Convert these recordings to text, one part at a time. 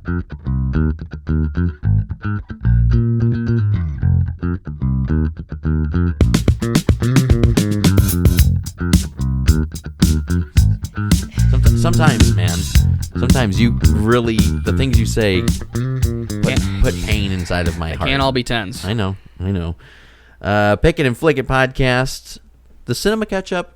Sometimes you really, the things you say put pain inside of my heart. Can't all be tens. I know. Pick It and Flick It podcast, the Cinema Catch-Up,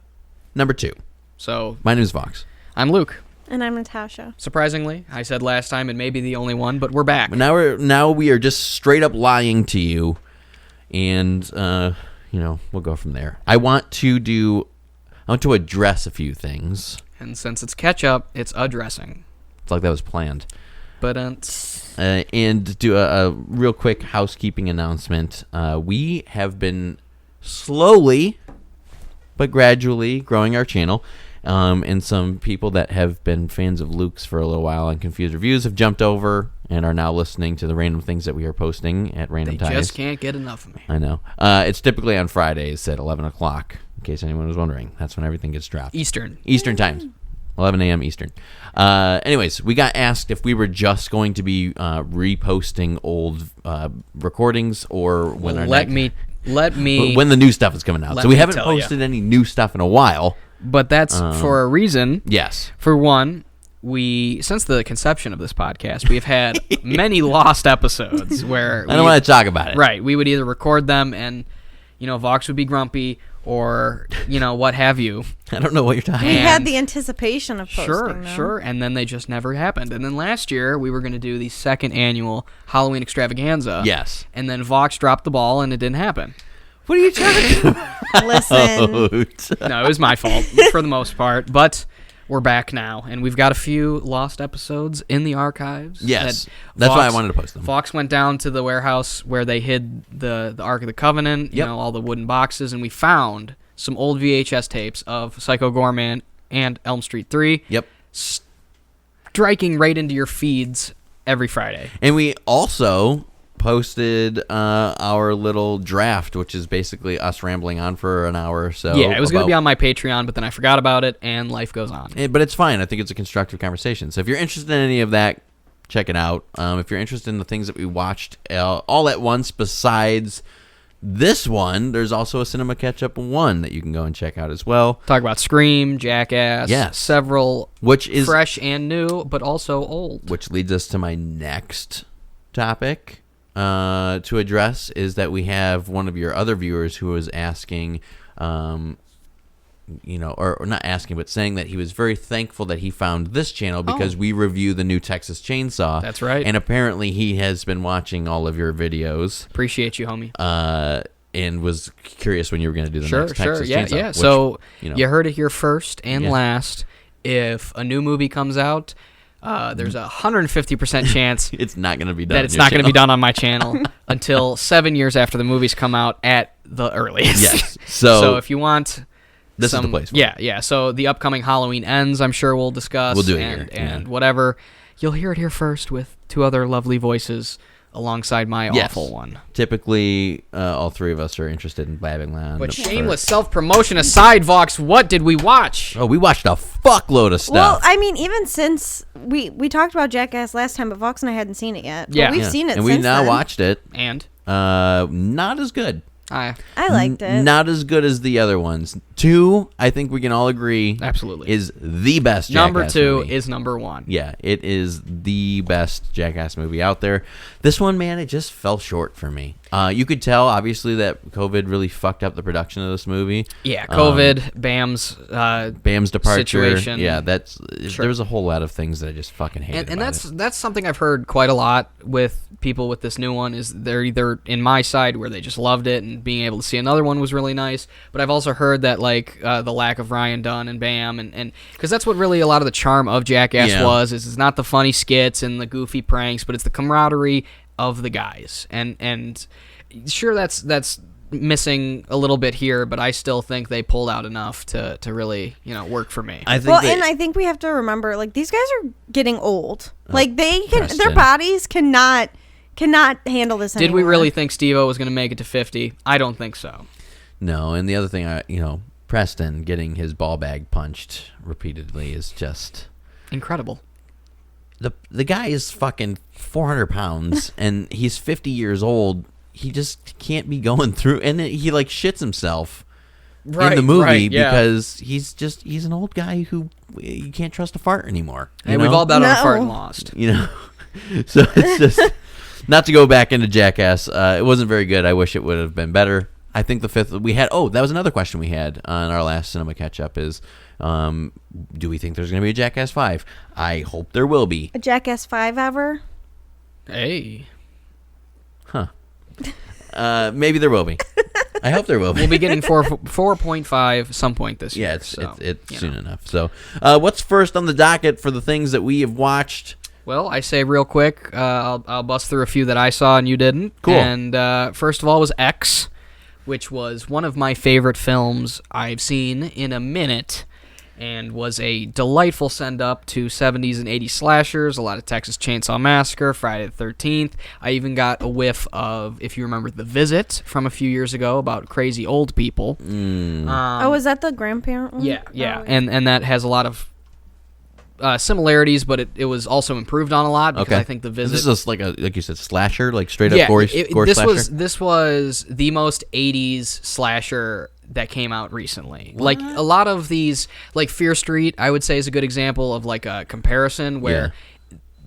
number 2. So my name is Vox. I'm Luke. And I'm Natasha. Surprisingly, I said last time it may be the only one, but we're back. Now we are just straight up lying to you, and we'll go from there. I want to address a few things. And since it's catch-up, it's addressing. It's like that was planned. But and do a real quick housekeeping announcement. We have been slowly but gradually growing our channel. And some people that have been fans of Luke's for a little while on Confused Reviews have jumped over and are now listening to the random things that we are posting at random times. They just can't get enough of me. I know. It's typically on Fridays at 11 o'clock, in case anyone was wondering. That's when everything gets dropped. Eastern times. 11 a.m. Eastern. Anyways, we got asked if we were just going to be reposting old recordings or when when the new stuff is coming out. So we haven't posted any new stuff in a while. But that's for a reason. Yes. For one, since the conception of this podcast, we've had many lost episodes where I don't want to talk about it. Right. We would either record them and, Vox would be grumpy or, what have you. I don't know what you're talking about. We had the anticipation of posting them. Sure. And then they just never happened. And then last year, we were going to do the second annual Halloween extravaganza. Yes. And then Vox dropped the ball and it didn't happen. What are you talking about? Listen. No, it was my fault for the most part, but we're back now, and we've got a few lost episodes in the archives. Yes, that's why I wanted to post them. Fox went down to the warehouse where they hid the Ark of the Covenant, all the wooden boxes, and we found some old VHS tapes of Psycho Gorman and Elm Street 3. Yep. Striking right into your feeds every Friday. And we also posted our little draft, which is basically us rambling on for an hour or so. Yeah, it was going to be on my Patreon, but then I forgot about it, and life goes on. But it's fine. I think it's a constructive conversation. So if you're interested in any of that, check it out. If you're interested in the things that we watched all at once besides this one, there's also a Cinema Catch-Up 1 that you can go and check out as well. Talk about Scream, Jackass, several which is fresh and new, but also old. Which leads us to my next topic to address, is that we have one of your other viewers who was asking, or not asking, but saying that he was very thankful that he found this channel because we review the new Texas Chainsaw. That's right. And apparently he has been watching all of your videos. Appreciate you, homie. And was curious when you were going to do the next Texas Chainsaw. Yeah. So you heard it here first and last. If a new movie comes out, there's a 150% chance it's not going to be done. That it's not going to be done on my channel until 7 years after the movies come out at the earliest. Yes. So if you want, this is the place. Yeah. So the upcoming Halloween Ends, I'm sure we'll discuss. We'll do it here. And whatever, you'll hear it here first with two other lovely voices alongside my awful one. Typically, all three of us are interested in blabbing on. But shameless self-promotion aside, Vox, what did we watch? Oh, we watched a fuckload of stuff. Well, I mean, even since we talked about Jackass last time, but Vox and I hadn't seen it yet. Yeah. But we've seen it and since we now then. watched it. And? Not as good. I liked it. Not as good as the other ones. 2, I think we can all agree, absolutely, is the best Jackass number 2 movie. Is number 1. Yeah, it is the best Jackass movie out there. This one, man, it just fell short for me. You could tell, obviously, that COVID really fucked up the production of this movie. Yeah, COVID, Bam's departure. Situation. Yeah, there was a whole lot of things that I just fucking hated. And that's something I've heard quite a lot with people with this new one, is they're either in my side where they just loved it and being able to see another one was really nice, but I've also heard that the lack of Ryan Dunn and Bam, and because that's what really a lot of the charm of Jackass was, is it's not the funny skits and the goofy pranks, but it's the camaraderie of the guys, and sure that's missing a little bit here, but I still think they pulled out enough to really work for me. And I think we have to remember, like, these guys are getting old. Like, their bodies cannot handle this anymore. Did we really think Steve-O was going to make it to 50? I don't think so. No, and the other thing, Preston getting his ball bag punched repeatedly is just incredible. the guy is fucking 400 pounds and he's 50 years old. He just can't be going through, and he like shits himself in the movie because he's an old guy who you can't trust to fart animore. And we've all been on a fart and lost. So it's just not to go back into Jackass. It wasn't very good. I wish it would have been better. I think the fifth we had. Oh, that was another question we had on our last cinema catch up. Is do we think there's going to be a Jackass 5? I hope there will be a Jackass 5 ever. Hey, huh? Maybe there will be. I hope there will be. We'll be getting 4.5 some point this year. Yeah, it's soon enough. So, what's first on the docket for the things that we have watched? Well, I say real quick, I'll bust through a few that I saw and you didn't. Cool. And first of all was X, which was one of my favorite films I've seen in a minute, and was a delightful send-up to 70s and 80s slashers, a lot of Texas Chainsaw Massacre, Friday the 13th. I even got a whiff of, if you remember, The Visit from a few years ago about crazy old people. Was that the grandparent one? Yeah. Oh, and that has a lot of similarities, but it was also improved on a lot because I think The Visit. This is like you said, slasher, like straight up gore slasher. This was the most 80s slasher that came out recently. What? Like a lot of these, like Fear Street, I would say is a good example of like a comparison where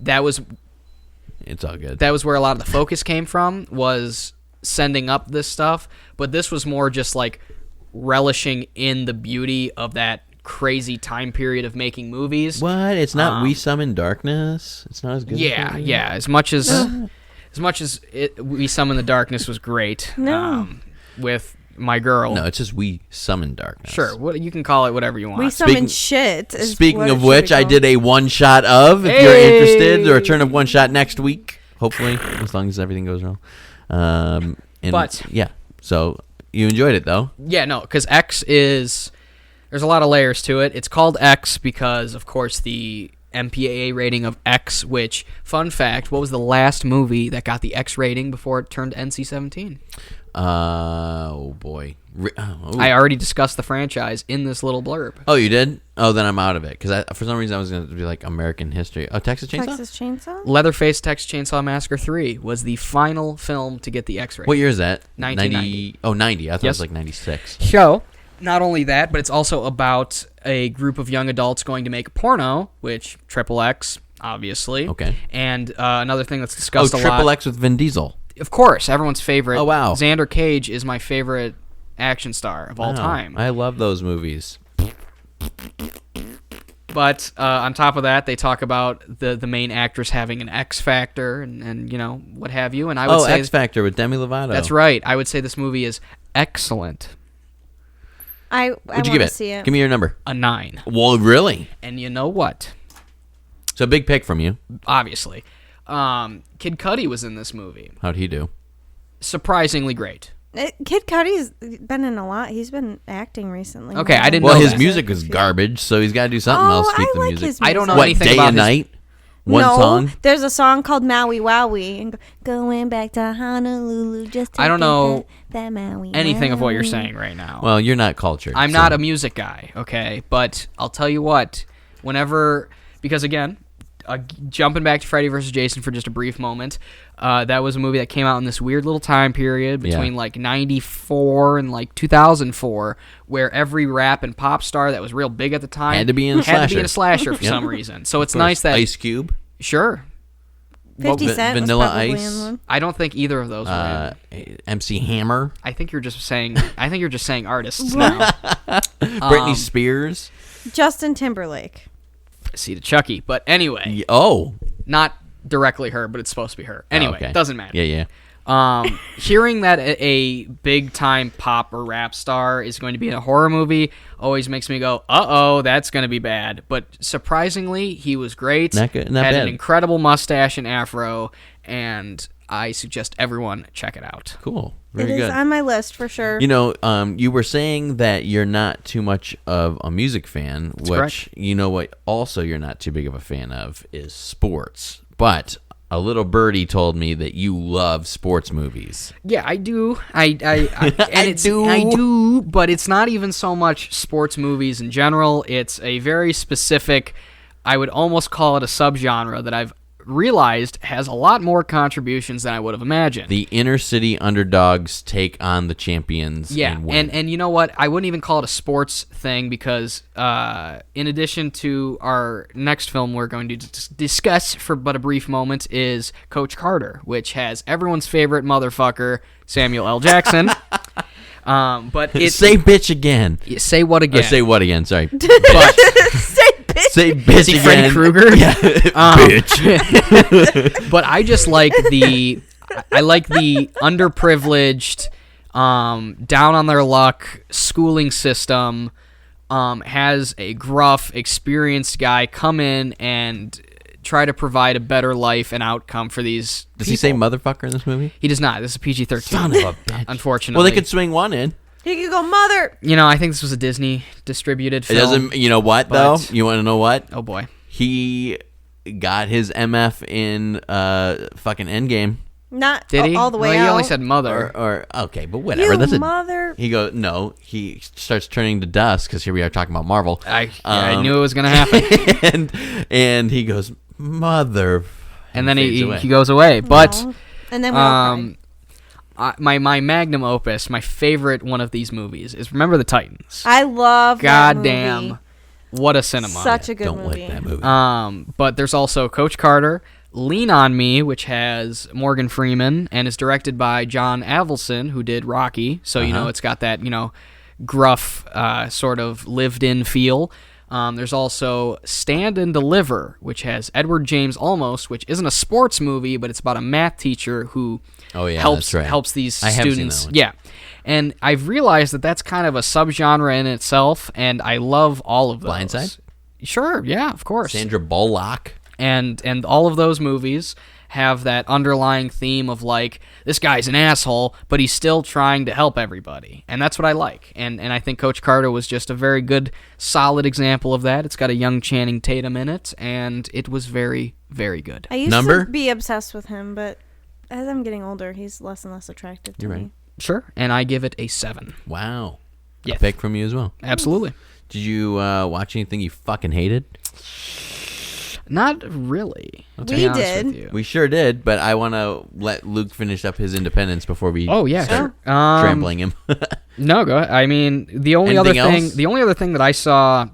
it's all good. That was where a lot of the focus came from, was sending up this stuff, but this was more just like relishing in the beauty of that crazy time period of making movies. What? It's not We Summon Darkness? It's not as good as much as We Summon the Darkness was great. With my girl. No, it's just We Summon Darkness. Sure, you can call it whatever you want. We Summon shit. Speaking of which, I did a one-shot of, if you're interested, the return of One Shot next week, hopefully, as long as everything goes well. So you enjoyed it, though? Yeah, no, because X is... There's a lot of layers to it. It's called X because, of course, the MPAA rating of X, which, fun fact, what was the last movie that got the X rating before it turned NC-17? Oh, boy. I already discussed the franchise in this little blurb. Oh, you did? Oh, then I'm out of it. Because for some reason I was going to be like American history. Oh, Texas Chainsaw? Texas Chainsaw? Leatherface Texas Chainsaw Massacre 3 was the final film to get the X rating. What year is that? 1990. 90. I thought it was like 96. So... Not only that, but it's also about a group of young adults going to make a porno, which XXX, obviously. Okay. And another thing that's discussed a lot. XXX with Vin Diesel. Of course, everyone's favorite. Oh, wow. Xander Cage is my favorite action star of all time. I love those movies. But on top of that, they talk about the main actress having an X Factor and what have you. And I would say X Factor with Demi Lovato. That's right. I would say this movie is excellent. I What'd you give it? See it. Give me your number. A 9. Well, really? And you know what? It's a big pick from you. Obviously. Kid Cudi was in this movie. How'd he do? Surprisingly great. Kid Cudi's been in a lot. He's been acting recently. Okay, I didn't know Well, his that. music is garbage, so he's got to do something else to keep the like music. his music. I don't know What, anything Day about and his... Night? One song? There's a song called Maui Wowie. And going back to Honolulu just to I don't know that Maui anything of what you're Wowie. saying right now. Well, you're not cultured. I'm not a music guy, okay? But I'll tell you what, because again, jumping back to Freddie vs. Jason for just a brief moment, that was a movie that came out in this weird little time period between like 94 and like 2004, where every rap and pop star that was real big at the time had to be in a slasher for some reason. So it's nice that... Ice Cube? Sure. 50 Cent Vanilla was probably Ice? in one. I don't think either of those were in. MC Hammer? I think you're just saying artists now. Britney Spears? Justin Timberlake. See to Chucky. But anyway, not directly her, but it's supposed to be her. Anyway, doesn't matter. Yeah. Hearing that a big-time pop or rap star is going to be in a horror movie always makes me go, uh-oh, that's going to be bad. But surprisingly, he was great. Not had bad. an incredible mustache and afro, and I suggest everyone check it out. Cool. Very It good. is on my list for sure. You were saying that you're not too much of a music fan, That's which, correct. you know what, also you're not too big of a fan of is sports. But a little birdie told me that you love sports movies. Yeah, I do. I do, but it's not even so much sports movies in general. It's a very specific I would almost call it a subgenre that I've realized has a lot more contributions than I would have imagined. The inner city underdogs take on the champions. Yeah, and win. and you know what? I wouldn't even call it a sports thing because in addition to our next film we're going to discuss for but a brief moment is Coach Carter, which has everyone's favorite motherfucker, Samuel L. Jackson. But it's... Say bitch again. Say what again? Or say what again, sorry. Say bitch. Say bitch again. Freddy Krueger? Yeah, bitch. But I just like the underprivileged, down on their luck schooling system. Has a gruff, experienced guy come in and try to provide a better life and outcome for these Does people. he say motherfucker in this movie? He does not. This is PG-13. Son of a bitch. Unfortunately. Well, they could swing one in. He could go mother. You know, I think this was a Disney distributed It film. doesn't. You know what but- though? You want to know what? Oh boy. He got his MF in fucking Endgame. Did he? All the way well, out. He only said mother. Or okay, but whatever. You That's mother. He goes no. He starts turning to dust because here we are talking about Marvel. I knew it was going to happen. and he goes mother. And then fades he away. goes away. But Aw. And then we all cried. my magnum opus, my favorite one of these movies is Remember the Titans. I love that Goddamn, movie. what a cinema! Such a good Don't movie. like that movie. But there's also Coach Carter, Lean on Me, which has Morgan Freeman and is directed by John Avildsen, who did Rocky. So you know it's got that gruff sort of lived-in feel. There's also Stand and Deliver, which has Edward James Olmos, which isn't a sports movie, but it's about a math teacher who helps these I have seen students. that one. Yeah. And I've realized that that's kind of a subgenre in itself, and I love all of those. Blindside? Sure, yeah, of course. Sandra Bullock. And all of those movies have that underlying theme of like, this guy's an asshole, but he's still trying to help everybody. And that's what I like. And I think Coach Carter was just a very good, solid example of that. It's got a young Channing Tatum in it, and it was very, very good. I used Number? to be obsessed with him, but as I'm getting older, he's less and less attractive to You're me. right. Sure. And I give it a 7. Wow. Yeah. A pick from you as well. Absolutely. Did you watch anything you fucking hated? Not really. to We be honest did. with you. We sure did, but I want to let Luke finish up his independence before we Oh yeah, start sure. trampling him. No, go ahead. I mean, the only Anything other thing that I saw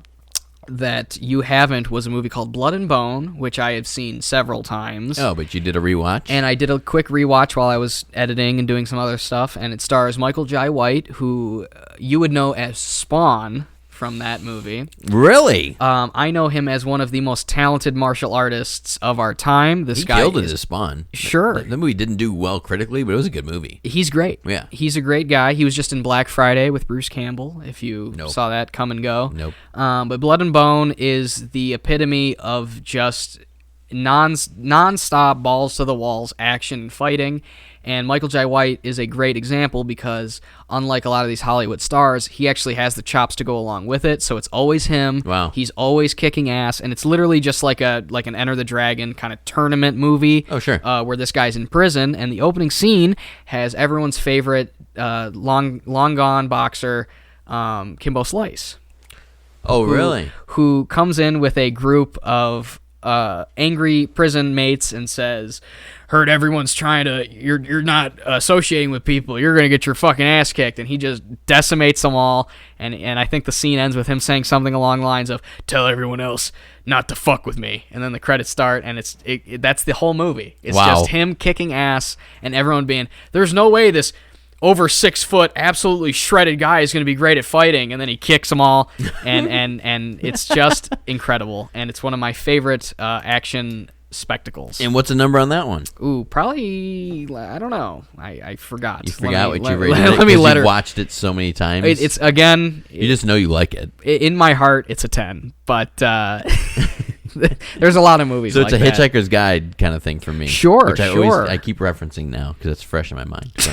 that you haven't was a movie called Blood and Bone, which I have seen several times. Oh, but you did a rewatch? And I did a quick rewatch while I was editing and doing some other stuff, and it stars Michael Jai White, who you would know as Spawn from that movie. Really? I know him as one of the most talented martial artists of our time. This He guy killed it is as Spawn. Sure. The movie didn't do well critically, but it was a good movie. He's great. Yeah. He's a great guy. He was just in Black Friday with Bruce Campbell, if you Nope. saw that come and go. Nope. But Blood and Bone is the epitome of just non-stop balls to the walls action and fighting. And Michael Jai White is a great example because, unlike a lot of these Hollywood stars, he actually has the chops to go along with it. So it's always him. Wow. He's always kicking ass, and it's literally just like an Enter the Dragon kind of tournament movie. Oh, sure. Where this guy's in prison, and the opening scene has everyone's favorite long gone boxer, Kimbo Slice. Oh, really? Who comes in with a group of angry prison mates and says, heard everyone's trying to, you're not associating with people, you're gonna get your fucking ass kicked, and he just decimates them all, and I think the scene ends with him saying something along the lines of, tell everyone else not to fuck with me, and then the credits start, and that's the whole movie. It's Wow. just him kicking ass and everyone being, there's no way this over 6 foot, absolutely shredded guy is going to be great at fighting, and then he kicks them all, and it's just incredible, and it's one of my favorite action spectacles. And what's the number on that one? Ooh, probably, I don't know. I forgot. You forgot what you rated it Let me 'cause let you've her. watched it so many times. It's again. You just know you like it. In my heart, it's a 10, but there's a lot of movies. So it's like a that. Hitchhiker's Guide kind of thing for me. Sure, which sure. I keep referencing now because it's fresh in my mind. So.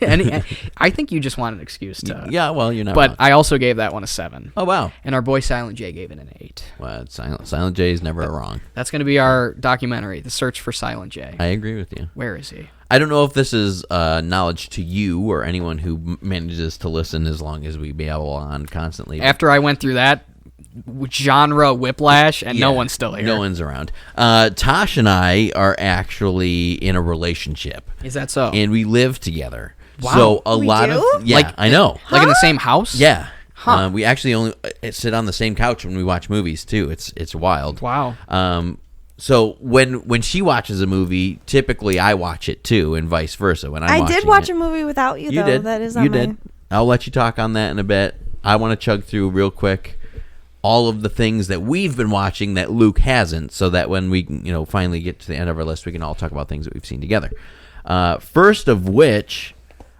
And I think you just want an excuse to. Yeah, well, you're not But wrong. I also gave that one a 7. Oh, wow. And our boy Silent J gave it an 8. Well, Silent J is never wrong. That's going to be our documentary, The Search for Silent J. I agree with you. Where is he? I don't know if this is knowledge to you or anyone who manages to listen as long as we babble on constantly. After I went through that genre whiplash, and no Yeah, one's still here. No one's around. Tosh and I are actually in a relationship. Is that so? And we live together. Wow. So a We lot do? of I know. Like in the same house? Yeah. Huh. We actually only sit on the same couch when we watch movies too. It's wild. Wow. So when she watches a movie, typically I watch it too, and vice versa. When I did watch a movie without you, though. did. That is You on did. my... I'll let you talk on that in a bit. I want to chug through real quick all of the things that we've been watching that Luke hasn't, so that when we finally get to the end of our list, we can all talk about things that we've seen together. First of which,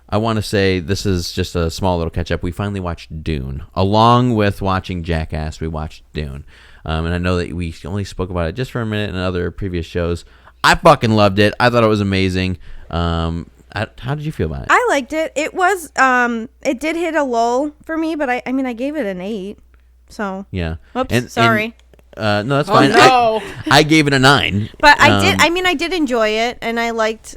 I want to say this is just a small little catch up. We finally watched Dune. Along with watching Jackass, we watched Dune. And I know that we only spoke about it just for a minute in other previous shows. I fucking loved it. I thought it was amazing. How did you feel about it? I liked it. It was, it did hit a lull for me, but I mean, I gave it an 8. So. Yeah. Oops, sorry. No, that's fine. No. I gave it a 9. But I did enjoy it, and I liked,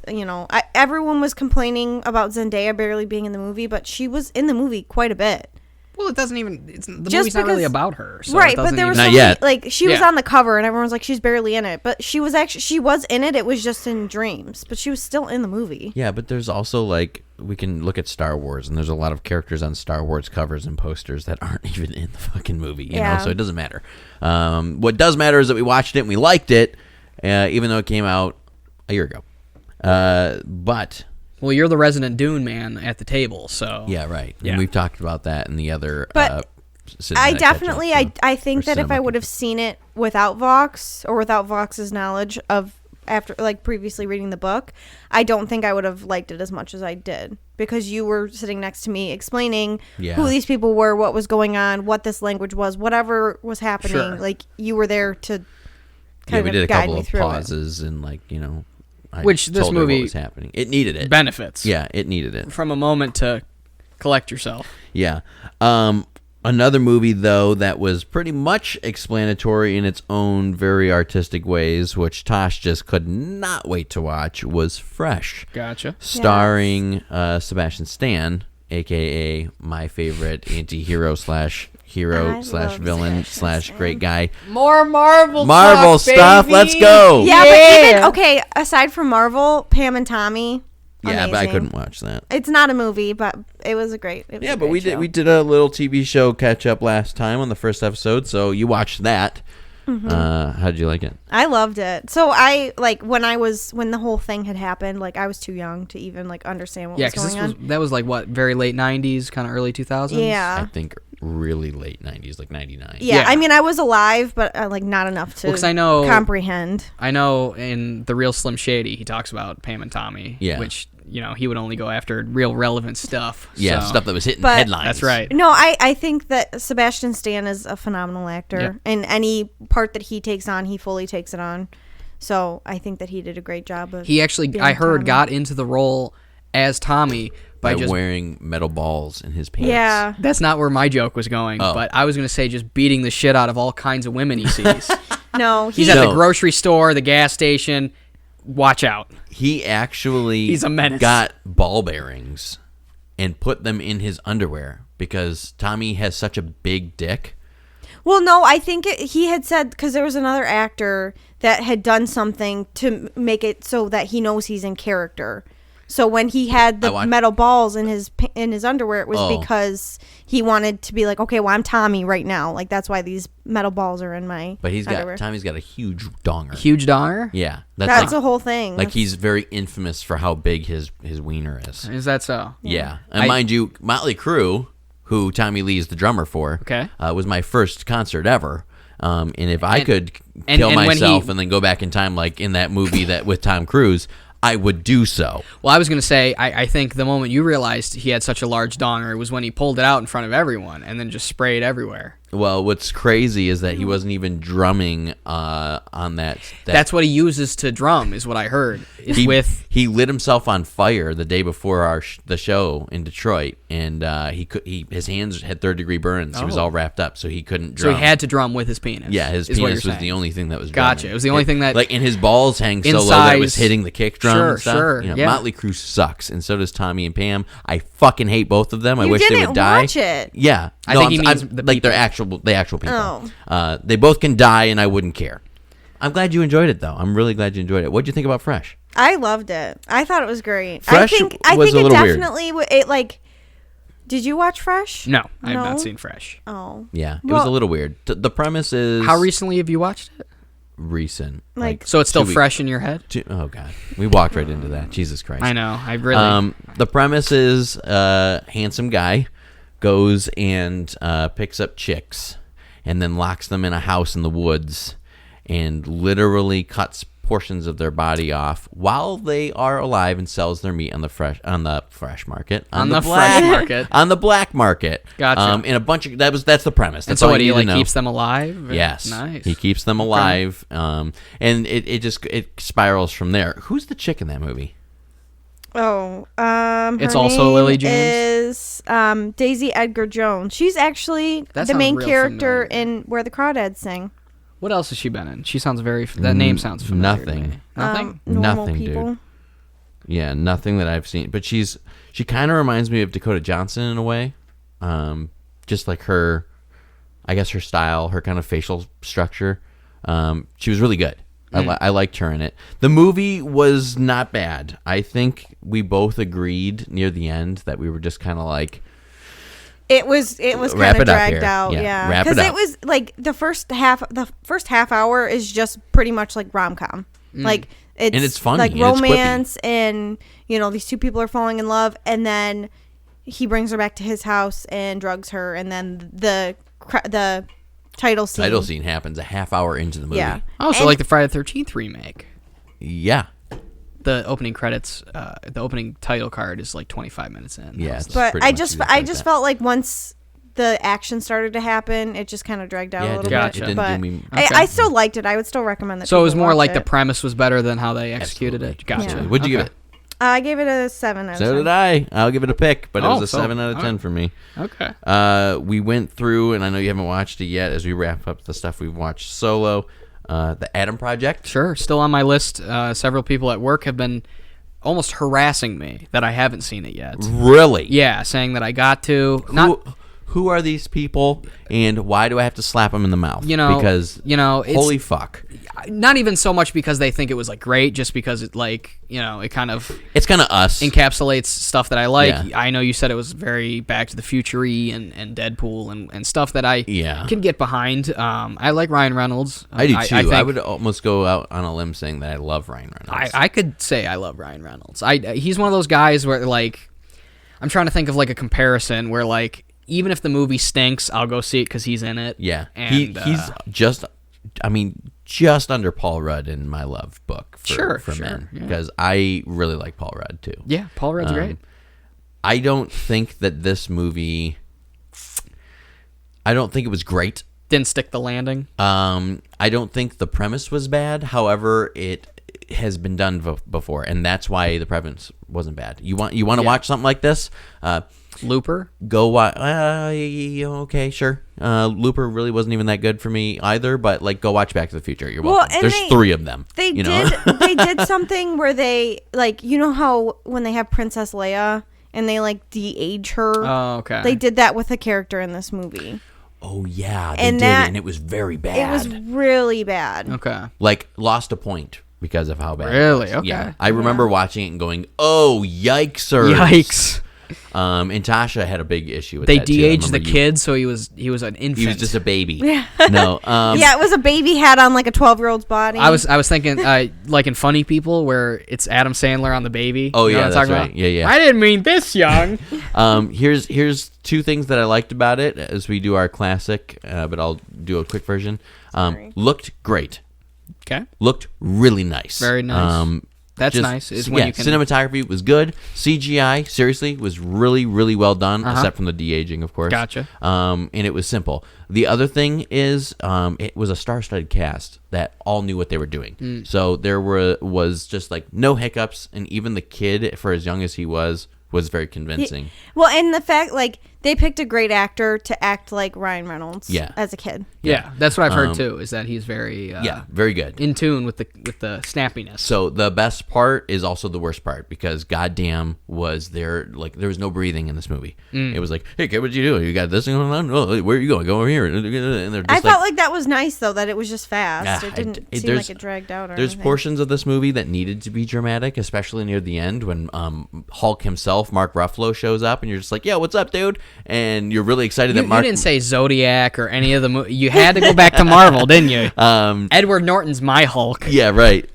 everyone was complaining about Zendaya barely being in the movie, but she was in the movie quite a bit. Well, it doesn't even. The Just movie's not really because- about her, so Right, it but doesn't there was even- Not so many, yet. like she was Yeah. on the cover, and everyone was like, she's barely in it, but she was in it. It was just in dreams, but she was still in the movie. Yeah, but there's also we can look at Star Wars, and there's a lot of characters on Star Wars covers and posters that aren't even in the fucking movie, you know, so it doesn't matter. What does matter is that we watched it and we liked it, even though it came out a year ago. But Well, you're the resident Dune man at the table, so yeah, right. Yeah. And we've talked about that in the other. But I definitely, I think or that if I cinema would have seen it without Vox or without Vox's knowledge of after previously reading the book, I don't think I would have liked it as much as I did, because you were sitting next to me explaining who these people were, what was going on, what this language was, whatever was happening. Sure. Like you were there to kind we of did a guide couple me of through pauses and I Which this told her movie what was happening. It needed it. benefits. Yeah, it needed it. From a moment to collect yourself. Yeah. Another movie, though, that was pretty much explanatory in its own very artistic ways, which Tosh just could not wait to watch, was Fresh. Gotcha. Starring Sebastian Stan, a.k.a. my favorite anti-hero slash hero I slash love villain Sebastian slash Stan. great guy. More Marvel stuff. Let's go. Yeah, but even aside from Marvel, Pam and Tommy. Yeah, but I amazing. couldn't watch that. It's not a movie, but it was a great. It was Yeah, a but great show. we did a little TV show catch up last time on the first episode, so you watched that. Mm-hmm. How did you like it? I loved it. So I when the whole thing had happened, I was too young to even understand what Yeah, was because going on. that was what, very late 90s, kind of early 2000s? Yeah. I think really late 90s, like 99. Yeah, Yeah. I mean, I was alive, but not enough to 'cause I know- comprehend. I know in The Real Slim Shady, he talks about Pam and Tommy, Yeah. which, he would only go after real relevant stuff. Yeah, so. stuff that was hitting But- headlines. That's right. No, I think that Sebastian Stan is a phenomenal actor, Yeah. and any part that he takes on, he fully takes it on. So I think that he did a great job of. He actually, being I heard, Tommy. got into the role as Tommy By by just... wearing metal balls in his pants. Yeah. That's not where my joke was going, Oh. but I was going to say just beating the shit out of all kinds of women he sees. No, He's at No. the grocery store, the gas station. Watch out. He actually He's a menace. got ball bearings and put them in his underwear because Tommy has such a big dick. Well, no, I think he had said, because there was another actor that had done something to make it so that he knows he's in character. So when he had the metal balls in his underwear, it was because he wanted to be like, okay, well, I'm Tommy right now. That's why these metal balls are in my But underwear. Tommy's got a huge donger. Huge donger? Yeah. That's the whole thing. He's very infamous for how big his wiener is. Is that so? Yeah. And mind you, Motley Crue, who Tommy Lee's the drummer for, Okay. Was my first concert ever. And if I could kill and when myself and then go back in time, like in that movie that with Tom Cruise, I would do so. Well, I was going to say, I think the moment you realized he had such a large donger was when he pulled it out in front of everyone and then just sprayed everywhere. Well, what's crazy is that he wasn't even drumming on that. That's what he uses to drum, is what I heard. He lit himself on fire the day before the show in Detroit, and his hands had third-degree burns. He was all wrapped up, so he couldn't drum. So he had to drum with his penis. Yeah, his penis was the only thing that was drumming. Gotcha. It was the only thing that... and his balls hang so low that it was hitting the kick drum and stuff. Sure, yeah. Motley Crue sucks, and so does Tommy and Pam. I fucking hate both of them. I wish they would die. Watch it. Yeah, I think he means the like people. the actual people. Oh. They both can die, and I wouldn't care. I'm glad you enjoyed it, though. I'm really glad you enjoyed it. What'd you think about Fresh? I loved it. I thought it was great. Fresh I think was a it little definitely it like. Did you watch Fresh? No, I have not seen Fresh. Oh. Yeah, it was a little weird. The premise is... How recently have you watched it? Recent. So it's still 2 weeks. fresh in your head? Oh, God. We walked right into that. Jesus Christ. I know. I really... The premise is a handsome guy goes and picks up chicks and then locks them in a house in the woods and literally cuts portions of their body off while they are alive and sells their meat on the fresh market on the fresh market on the black market. Gotcha. In a bunch of that's the premise. That's and so all what, you he need to know. keeps them alive? Yes, nice. He keeps them alive, and it spirals from there. Who's the chick in that movie? Oh, it's her also name Lily James. Is Daisy Edgar Jones. She's actually That the sounds main real character familiar. in Where the Crawdads Sing. What else has she been in? She sounds very... That name sounds familiar. Nothing. To me. Nothing? Normal Nothing, People. dude. Yeah, nothing that I've seen. But she kind of reminds me of Dakota Johnson in a way. Just like her, I guess her style, her kind of facial structure. She was really good. I liked her in it. The movie was not bad. I think we both agreed near the end that we were just kind of like... It was kind of dragged out, yeah. Because it was like the first half hour is just pretty much like rom-com. Like it's funny, like and romance, and these two people are falling in love, and then he brings her back to his house and drugs her, and then the title scene happens a half hour into the movie. Yeah. Oh, so like the Friday the 13th remake. Yeah. The opening credits, the opening title card is like 25 minutes in. Yeah, but I just felt like once the action started to happen, it just kind of dragged out a little gotcha. bit. It But didn't do me... I still liked it. I would still recommend that. So it was more like it. the premise was better than how they executed it. Gotcha. Yeah. What'd you give it? I gave it a 7 out of 10. So did I. I'll give it a pick, but it was a 7 out of 10 for me. Okay. We went through, and I know you haven't watched it yet as we wrap up the stuff we've watched solo. The Adam Project. Sure. Still on my list. Several people at work have been almost harassing me that I haven't seen it yet. Really? Yeah, saying that I got to. Who are these people, and why do I have to slap them in the mouth? Because it's, holy fuck. Not even so much because they think it was like great, just because it it kind of it's kind of us encapsulates stuff that I like. Yeah. I know you said it was very Back to the Future-y and Deadpool and stuff that I can get behind. I like Ryan Reynolds. I do too. I would almost go out on a limb saying that I love Ryan Reynolds. I could say I love Ryan Reynolds. He's one of those guys where like I'm trying to think of like a comparison where like even if the movie stinks, I'll go see it because he's in it. Yeah, and, he's just under Paul Rudd in my love book for men, because I really like Paul Rudd too. Yeah, Paul Rudd's great. I don't think that this movie... I don't think it was great. Didn't stick the landing. I don't think the premise was bad. However, it has been done before, and that's why the premise wasn't bad. You want to watch something like this? Looper? Go watch. Okay, sure. Looper really wasn't even that good for me either, but like go watch Back to the Future. You're welcome. There's 3 of them. They did something where they like, how when they have Princess Leia and they like de-age her. Oh, okay. They did that with a character in this movie. Oh yeah, they did, and it was very bad. It was really bad. Okay. Like lost a point because of how bad. Really? It was. Okay. Yeah, I remember watching it and going, "Oh, yikesers!" Yikes. And Tasha had a big issue with they that. They de-aged the kid, so he was an infant. He was just a baby. Yeah. No. Yeah, it was a baby had on like a 12-year-old's body. I was thinking like in Funny People where it's Adam Sandler on the baby. Oh yeah, that's right. About? Yeah. I didn't mean this young. Here's 2 things that I liked about it as we do our classic, but I'll do a quick version. Looked great. Okay. Looked really nice. Very nice. That's nice. Cinematography was good. CGI, seriously, was really, really well done, except from the de-aging, of course. Gotcha. And it was simple. The other thing is, it was a star-studded cast that all knew what they were doing. So there was just like no hiccups, and even the kid, for as young as he was very convincing. Well, and the fact like they picked a great actor to act like Ryan Reynolds as a kid. Yeah, that's what I've heard too, is that he's very very good. In tune with the snappiness. So the best part is also the worst part, because goddamn was there was no breathing in this movie. It was like, hey kid, what you doing? You got this thing going on? Oh, where are you going? Go over here. And they're just I felt like that was nice though, that it was just fast. Yeah, it didn't seem like it dragged out or There's anything. portions of this movie that needed to be dramatic, especially near the end when Hulk himself, Mark Ruffalo, shows up, and you're just like, yeah, what's up, dude? And you're really excited that Mark... You didn't say Zodiac or any of the movies. You had to go back to Marvel, didn't you? Edward Norton's my Hulk. Yeah, right.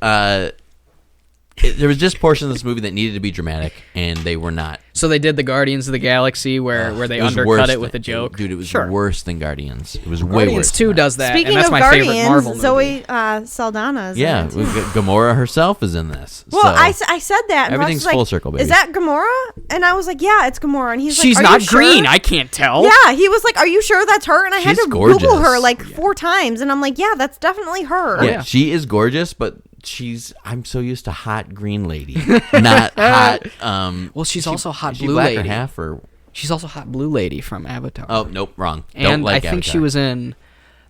There was just portions of this movie that needed to be dramatic, and they were not. So they did the Guardians of the Galaxy where they undercut it with a joke. Dude, it was worse than Guardians. It was way worse. Guardians 2 does that. Speaking and that's of my Guardians, favorite Marvel movie. Zoe Saldana is in it. Gamora herself is in this. Well, so I said that. And everything's Ross was full like, circle, baby. Is that Gamora? And I was like, yeah, it's Gamora. And he's She's like, Are not you sure? green. I can't tell. Yeah, he was like, are you sure that's her? And I had She's to gorgeous. Google her like 4 times. And I'm like, yeah, that's definitely her. Yeah, she is gorgeous, but I'm so used to hot green lady, not hot. Well, she's also hot she blue black lady. or half or... She's also hot blue lady from Avatar. Oh, nope, wrong. And Don't like I think Avatar. she was in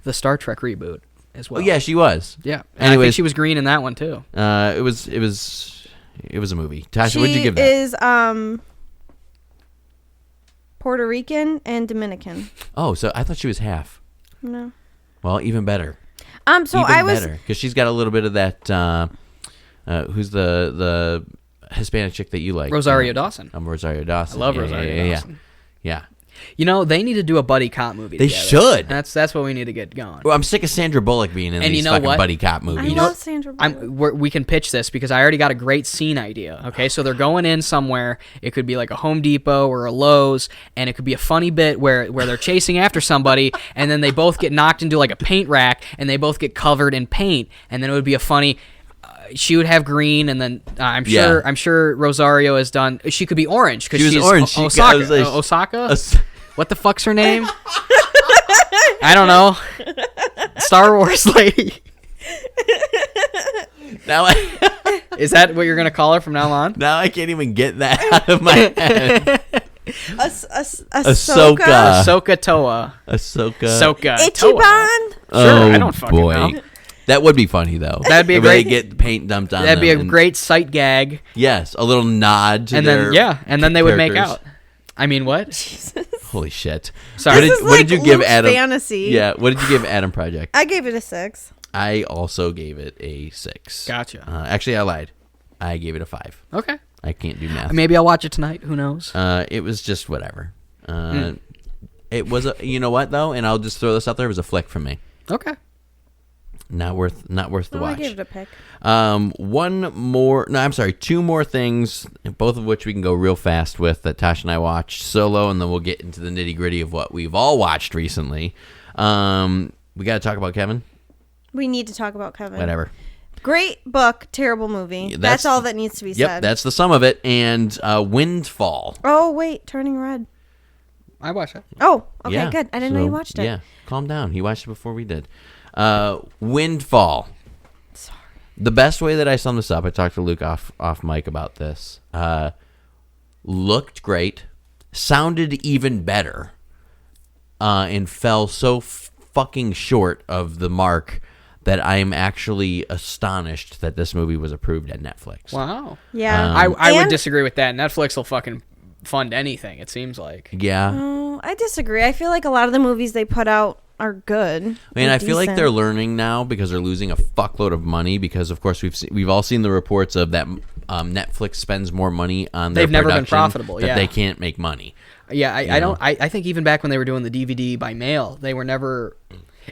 the Star Trek reboot as well. Oh, yeah, she was. Yeah. And I think she was green in that one too. It was a movie. Tasha, what did you give that? She is Puerto Rican and Dominican. Oh, so I thought she was half. No. Well, even better. So even I was better, because she's got a little bit of that. Who's the Hispanic chick that you like? Rosario Dawson. I'm Rosario Dawson. I love Rosario Dawson. Yeah. You know, they need to do a buddy cop movie They together. should. That's what we need to get going. Well, I'm sick of Sandra Bullock being in And these you know fucking what? buddy cop movies. I love Sandra Bullock. We can pitch this because I already got a great scene idea. Okay, so they're going in somewhere. It could be like a Home Depot or a Lowe's, and it could be a funny bit where they're chasing after somebody, and then they both get knocked into like a paint rack, and they both get covered in paint, and then it would be a funny. She would have green, and then I'm sure Rosario has done. She could be orange because she's orange. Osaka. What the fuck's her name? I don't know. Star Wars lady. Now Is that what you're gonna call her from now on? Now I can't even get that out of my head. Ahsoka. Ahsoka Toa. Ahsoka. Ichiban. Sure, I don't fucking know. That would be funny though. That'd be a If great. they get paint dumped on That'd be a them great sight gag. Yes, a little nod to And their then and then they would make characters. out. I mean, what? Holy shit! Sorry. What did you give Luke's Adam? Fantasy. Yeah, what did you give Adam Project? I gave it a 6. I also gave it a 6. Gotcha. Actually, I lied. I gave it a 5. Okay. I can't do math. Maybe I'll watch it tonight. Who knows? It was just whatever. It was you know what though, and I'll just throw this out there. It was a flick from me. Okay. Not worth the watch. I gave it a pick. Two more things, both of which we can go real fast with, that Tasha and I watched solo, and then we'll get into the nitty gritty of what we've all watched recently. We got to talk about Kevin. We need to talk about Kevin. Whatever. Great book, terrible movie. That's all that needs to be said. Yep, that's the sum of it. And Windfall. Oh wait, Turning Red. I watched it. Oh, okay, Yeah, good. I didn't know you watched it. Yeah, calm down. He watched it before we did. Windfall. Sorry. The best way that I sum this up, I talked to Luke off mic about this. Looked great, sounded even better, and fell so fucking short of the mark that I am actually astonished that this movie was approved at Netflix. Wow. Yeah. I would disagree with that. Netflix will fucking fund anything, it seems like. Yeah. Oh, I disagree. I feel like a lot of the movies they put out are good. I feel like they're learning now because they're losing a fuckload of money because, of course, we've all seen the reports of that Netflix spends more money on their They've never been production profitable, that yeah. they can't make money. Yeah, I think even back when they were doing the DVD by mail, they were never.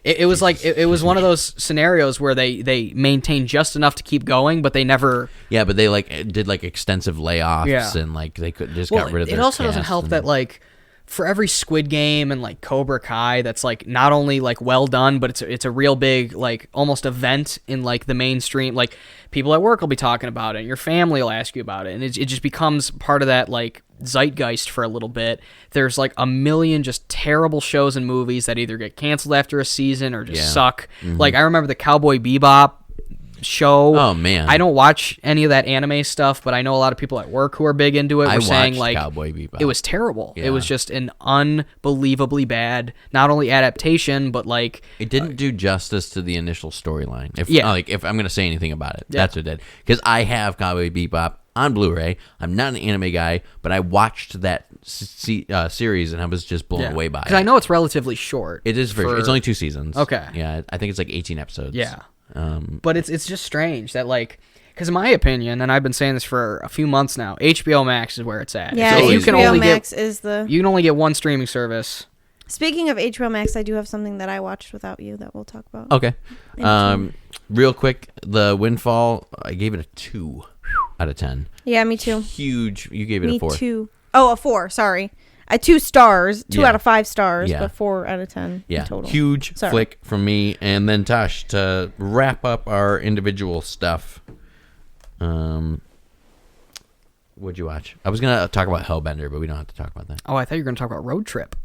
It was like it was one of those scenarios where they maintained just enough to keep going, but they never. Yeah, but they did extensive layoffs and they got rid of their It also doesn't cast help that for every Squid Game and Cobra Kai, that's not only well done, but it's a real big almost event in the mainstream. People at work will be talking about it, and your family will ask you about it, and it just becomes part of that zeitgeist for a little bit. There's a million just terrible shows and movies that either get canceled after a season or just suck. Mm-hmm. I remember the Cowboy Bebop show. Oh man, I don't watch any of that anime stuff, but I know a lot of people at work who are big into it. Were saying like Cowboy Bebop. it was terrible. Yeah. It was just an unbelievably bad, not only adaptation, but like it didn't do justice to the initial storyline. If I'm gonna say anything about it, that's what it did. Because I have Cowboy Bebop on Blu-ray. I'm not an anime guy, but I watched that series and I was just blown away by it. Because I know it's relatively short. It is it's only 2 seasons. Okay. Yeah, I think it's like 18 episodes. Yeah. But it's just strange that like, because in my opinion, and I've been saying this for a few months now, HBO Max is where it's at. Yeah, so HBO Max is the. You can only get one streaming service. Speaking of HBO Max, I do have something that I watched without you that we'll talk about. Okay. Real quick, the Windfall, I gave it a 2 out of 10. Yeah, me too. Huge. You gave it a 4. Me too. Oh, a 4. Sorry. 2 stars. 2 out of 5 stars, but 4 out of 10 in total. Huge flick from me. And then Tosh, to wrap up our individual stuff. What'd you watch? I was going to talk about Hellbender, but we don't have to talk about that. Oh, I thought you were going to talk about Road Trip.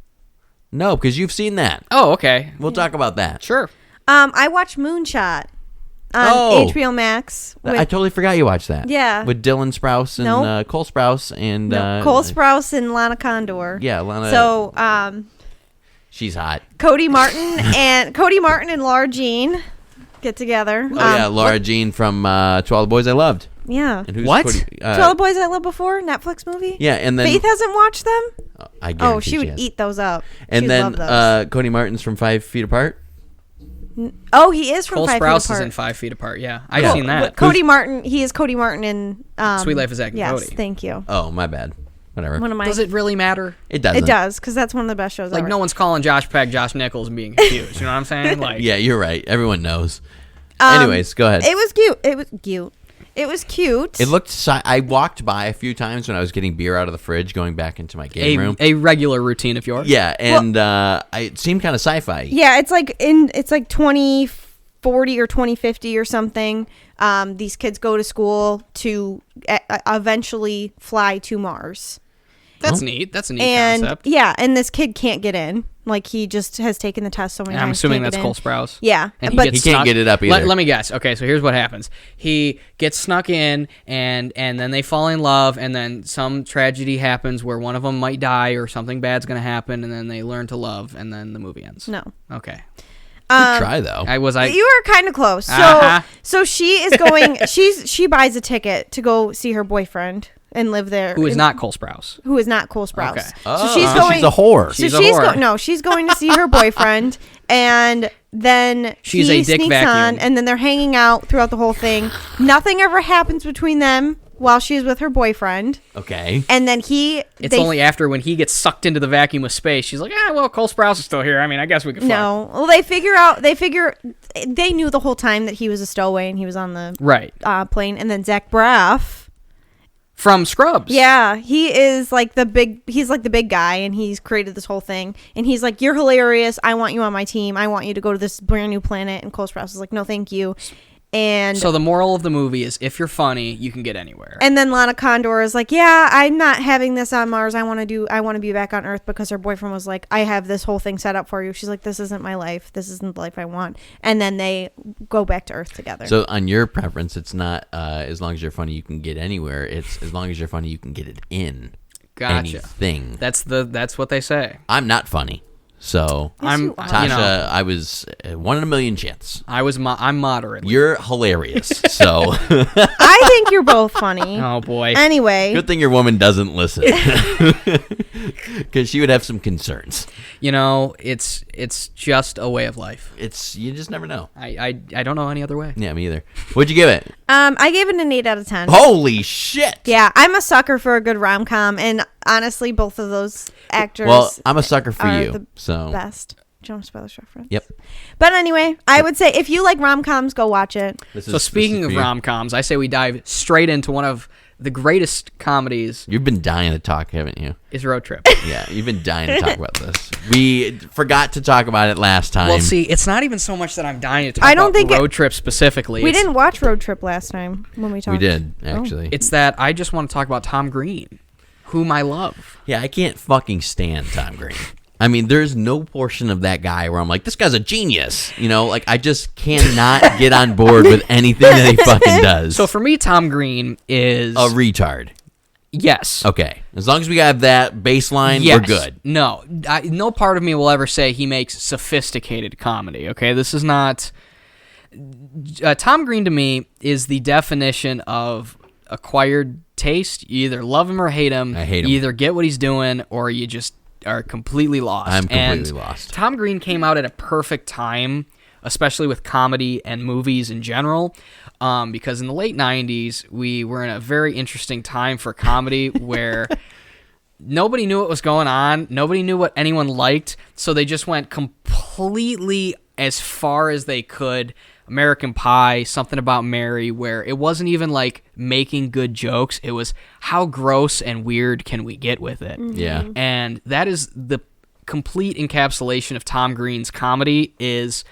No, because you've seen that. Oh, okay. We'll talk about that. Sure. I watched Moonshot on HBO Max. I totally forgot you watched that. Yeah. With Dylan Sprouse and Cole Sprouse and... Cole Sprouse and Lana Condor. Yeah, Lana... So, she's hot. Cody Martin and Laura Jean get together. Oh, yeah, Laura Jean from To All the Boys I Loved. Yeah. And who's What? Cody, To All the Boys I Loved before? Netflix movie? Yeah, and then... Faith hasn't watched them? I guarantee she would has. eat those up. And then Cody Martin's from 5 Feet Apart. Oh, he is from Cole 5 Feet Sprouse Apart. is in 5 Feet Apart. Yeah, I've seen that. Cody Martin, he is Cody Martin in Sweet Life of Zack and Cody. Cody. Thank you. Oh, my bad. Whatever. One of my. Does it really matter? It doesn't. It does, because that's one of the best shows Like, ever. no one's calling Josh Peck Josh Nichols and being confused. You know what I'm saying? Like, Yeah, you're right. Everyone knows. Anyways, go ahead. It was cute. It was cute. It looked... I walked by a few times when I was getting beer out of the fridge, going back into my game room. a regular routine of yours. Yeah, and it seemed kind of sci-fi. Yeah, it's like 2040 or 2050 or something. These kids go to school to eventually fly to Mars. That's neat. That's a neat And concept. yeah, and this kid can't get in. Like, he just has taken the test so many times. I'm assuming can't that's get Cole in. Sprouse. Yeah, And but He can't get it up either. Let me guess. Okay, so here's what happens. He gets snuck in, and then they fall in love, and then some tragedy happens where one of them might die or something bad's going to happen, and then they learn to love, and then the movie ends. No. Okay. Good try, though. You were kind of close. So she is going. She buys a ticket to go see her boyfriend and live there. Who is not Cole Sprouse. Who is not Cole Sprouse. Okay. So she's going. She's a whore. She's a whore. She's going to see her boyfriend, and then She's he a dick sneaks vacuum. on, and then they're hanging out throughout the whole thing. Nothing ever happens between them while she's with her boyfriend, Okay. and then It's only after when he gets sucked into the vacuum of space, she's like, well, Cole Sprouse is still here. I mean, I guess we could fuck. No, well, they knew the whole time that he was a stowaway and he was on the Right. plane, and then Zach Braff. From Scrubs. Yeah, he's like the big guy, and he's created this whole thing, and he's like, you're hilarious, I want you on my team, I want you to go to this brand new planet, and Cole Sprouse is like, no thank you. And So the moral of the movie is, if you're funny, you can get anywhere. and then Lana Condor is like, yeah, I'm not having this on Mars, I want to be back on Earth, because her boyfriend was like, I have this whole thing set up for you. She's like, this isn't my life, this isn't the life I want. And then they go back to Earth together. So on your preference, it's not as long as you're funny, you can get anywhere. It's as long as you're funny, you can get it in Gotcha. anything. That's what they say. I'm not funny. So, Yes, you are. Tasha, I was 1 in a million chance. I'm moderate. You're hilarious. So, I think you're both funny. Oh boy. Anyway, good thing your woman doesn't listen, because she would have some concerns. It's just a way of life. You just never know. I don't know any other way. Yeah, me either. What'd you give it? I gave it an 8 out of 10. Holy shit! Yeah, I'm a sucker for a good rom-com, and honestly, both of those actors. Well, I'm a sucker for are you. the So best. Jonas Brothers reference. Yep. But anyway, I would say if you like rom-coms, go watch it. So speaking of rom-coms, I say we dive straight into one of the greatest comedies. You've been dying to talk, haven't you? Is Road Trip. Yeah, you've been dying to talk about this. We forgot to talk about it last time. Well, see, it's not even so much that I'm dying to talk about Road Trip specifically. We didn't watch Road Trip last time when we talked. We did, actually. It's that I just want to talk about Tom Green, whom I love. Yeah, I can't fucking stand Tom Green. I mean, there's no portion of that guy where I'm like, this guy's a genius. You know, like I just cannot get on board with anything that he fucking does. So for me, Tom Green is a retard. Yes. Okay. As long as we have that baseline, we're good. No. No part of me will ever say he makes sophisticated comedy, okay? This is not... Tom Green, to me, is the definition of acquired taste. You either love him or hate him. I hate him. You either get what he's doing or you just are completely lost. I'm completely lost. Tom Green came out at a perfect time, especially with comedy and movies in general. Because in the late 90s, we were in a very interesting time for comedy where nobody knew what was going on. Nobody knew what anyone liked. So they just went completely as far as they could. American Pie, Something About Mary, where it wasn't even like making good jokes. It was how gross and weird can we get with it? Mm-hmm. Yeah. And that is the complete encapsulation of Tom Green's comedy is...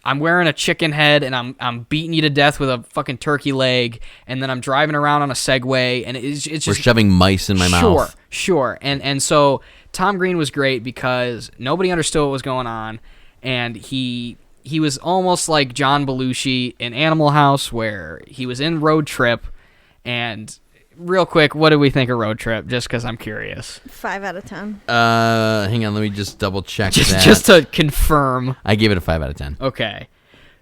I'm wearing a chicken head and I'm beating you to death with a fucking turkey leg, and then I'm driving around on a Segway, and it's just... We're shoving mice in my mouth. Sure. And so Tom Green was great because nobody understood what was going on, and he was almost like John Belushi in Animal House, where he was in Road Trip, and... Real quick, what did we think of Road Trip? Just because I'm curious. 5 out of 10. Hang on, let me just double check that. Just to confirm. I gave it a 5 out of 10. Okay.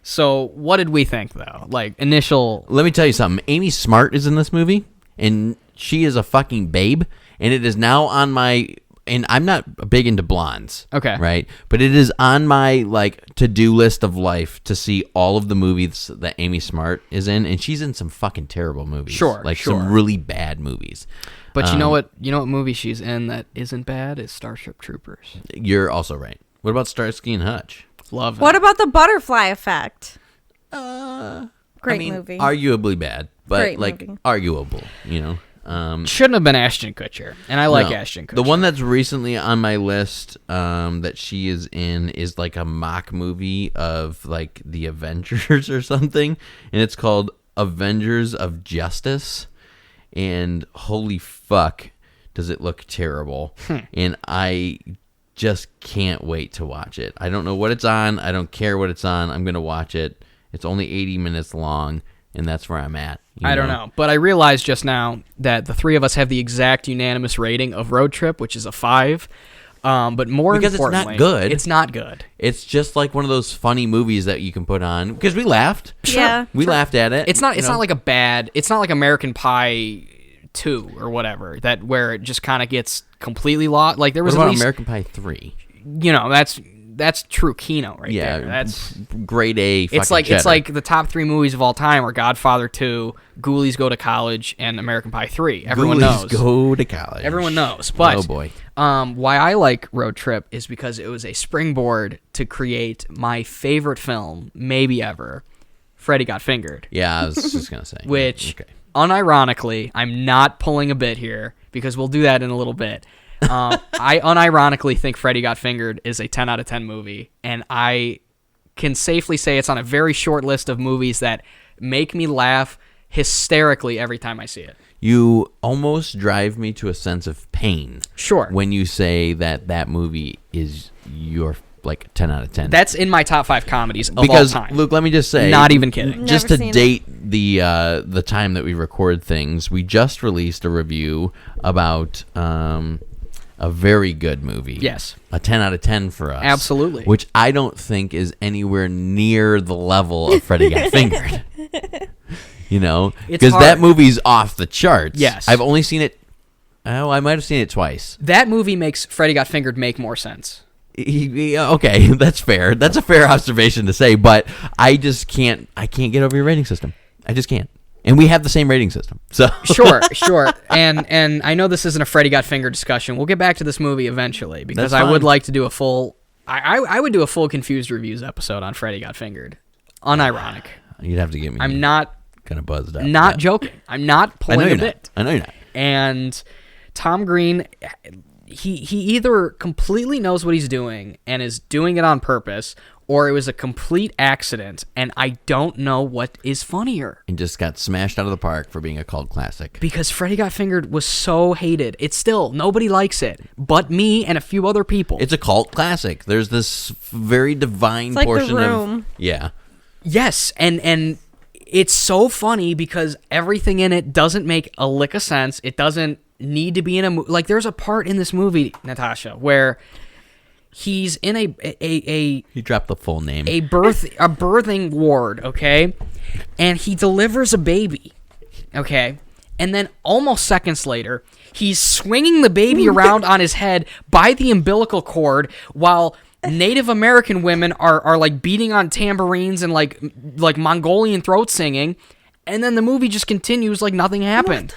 So, what did we think, though? Like, initial... Let me tell you something. Amy Smart is in this movie, and she is a fucking babe, and it is now on my... And I'm not big into blondes. Okay. Right? But it is on my, like, to-do list of life to see all of the movies that Amy Smart is in, and she's in some fucking terrible movies. Sure. Some really bad movies. But you know what movie she's in that isn't bad is Starship Troopers. You're also right. What about Starsky and Hutch? Love it. What about The Butterfly Effect? Great movie. Arguably bad, but, Great like, movie. arguable, you know? Shouldn't have been Ashton Kutcher, and I like Ashton Kutcher. The one that's recently on my list that she is in is like a mock movie of like the Avengers or something, and it's called Avengers of Justice, and holy fuck does it look terrible. And I just can't wait to watch it. I don't know what it's on. I don't care what it's on. I'm going to watch it. It's only 80 minutes long, and that's where I'm at. I don't know, but I realized just now that the three of us have the exact unanimous rating of Road Trip, which is a 5. But more because importantly, it's not good. It's not good. It's just like one of those funny movies that you can put on because we laughed. Sure. Yeah. We laughed at it. It's not. It's not like a bad. It's not like American Pie 2 or whatever that where it just kind of gets completely lost. Like there was what at about least, American Pie 3? You know, that's true Kino right Yeah, there. That's grade A. it's like the top 3 movies of all time are Godfather 2, Ghoulies Go to College, and American Pie 3. Everyone knows. Go to college. Everyone knows. But oh boy. Why I like Road Trip is because it was a springboard to create my favorite film, maybe ever, Freddie Got Fingered. Yeah, I was just gonna say. Which, okay. unironically, I'm not pulling a bit here because we'll do that in a little bit. I unironically think Freddie Got Fingered is a 10 out of 10 movie, and I can safely say it's on a very short list of movies that make me laugh hysterically every time I see it. You almost drive me to a sense of pain. Sure. When you say that movie is your like 10 out of 10. That's in my top 5 comedies of because, all time. Luke, let me just say, not even kidding. Just Never to seen date the time that we record things, we just released a review about a very good movie. Yes. A 10 out of 10 for us. Absolutely. Which I don't think is anywhere near the level of Freddie Got Fingered. You know? Because that movie's off the charts. Yes. I've only seen it... Oh, I might have seen it twice. That movie makes Freddie Got Fingered make more sense. Okay, that's fair. That's a fair observation to say, but I just can't... I can't get over your rating system. I just can't. And we have the same rating system. So Sure. And I know this isn't a Freddie Got Fingered discussion. We'll get back to this movie eventually because That's I would fine. like to do a full... I would do a full Confused Reviews episode on Freddie Got Fingered. Unironic. You'd have to get me... I'm not... kind of buzzed up. Not joking. I'm not pulling a bit. I know you're not. And Tom Green he either completely knows what he's doing and is doing it on purpose, or it was a complete accident, and I don't know what is funnier. And just got smashed out of the park for being a cult classic. Because Freddie Got Fingered was so hated. It's still, nobody likes it, but me and a few other people. It's a cult classic. There's this very divine like portion The Room. of... Yeah. Yes, and it's so funny because everything in it doesn't make a lick of sense. It doesn't need to be in a movie. Like, there's a part in this movie, Natasha, where... he's in a He dropped the full name. a birthing ward, okay? And he delivers a baby, okay? And then almost seconds later, he's swinging the baby around on his head by the umbilical cord while Native American women are like beating on tambourines and like Mongolian throat singing. And then the movie just continues like nothing happened.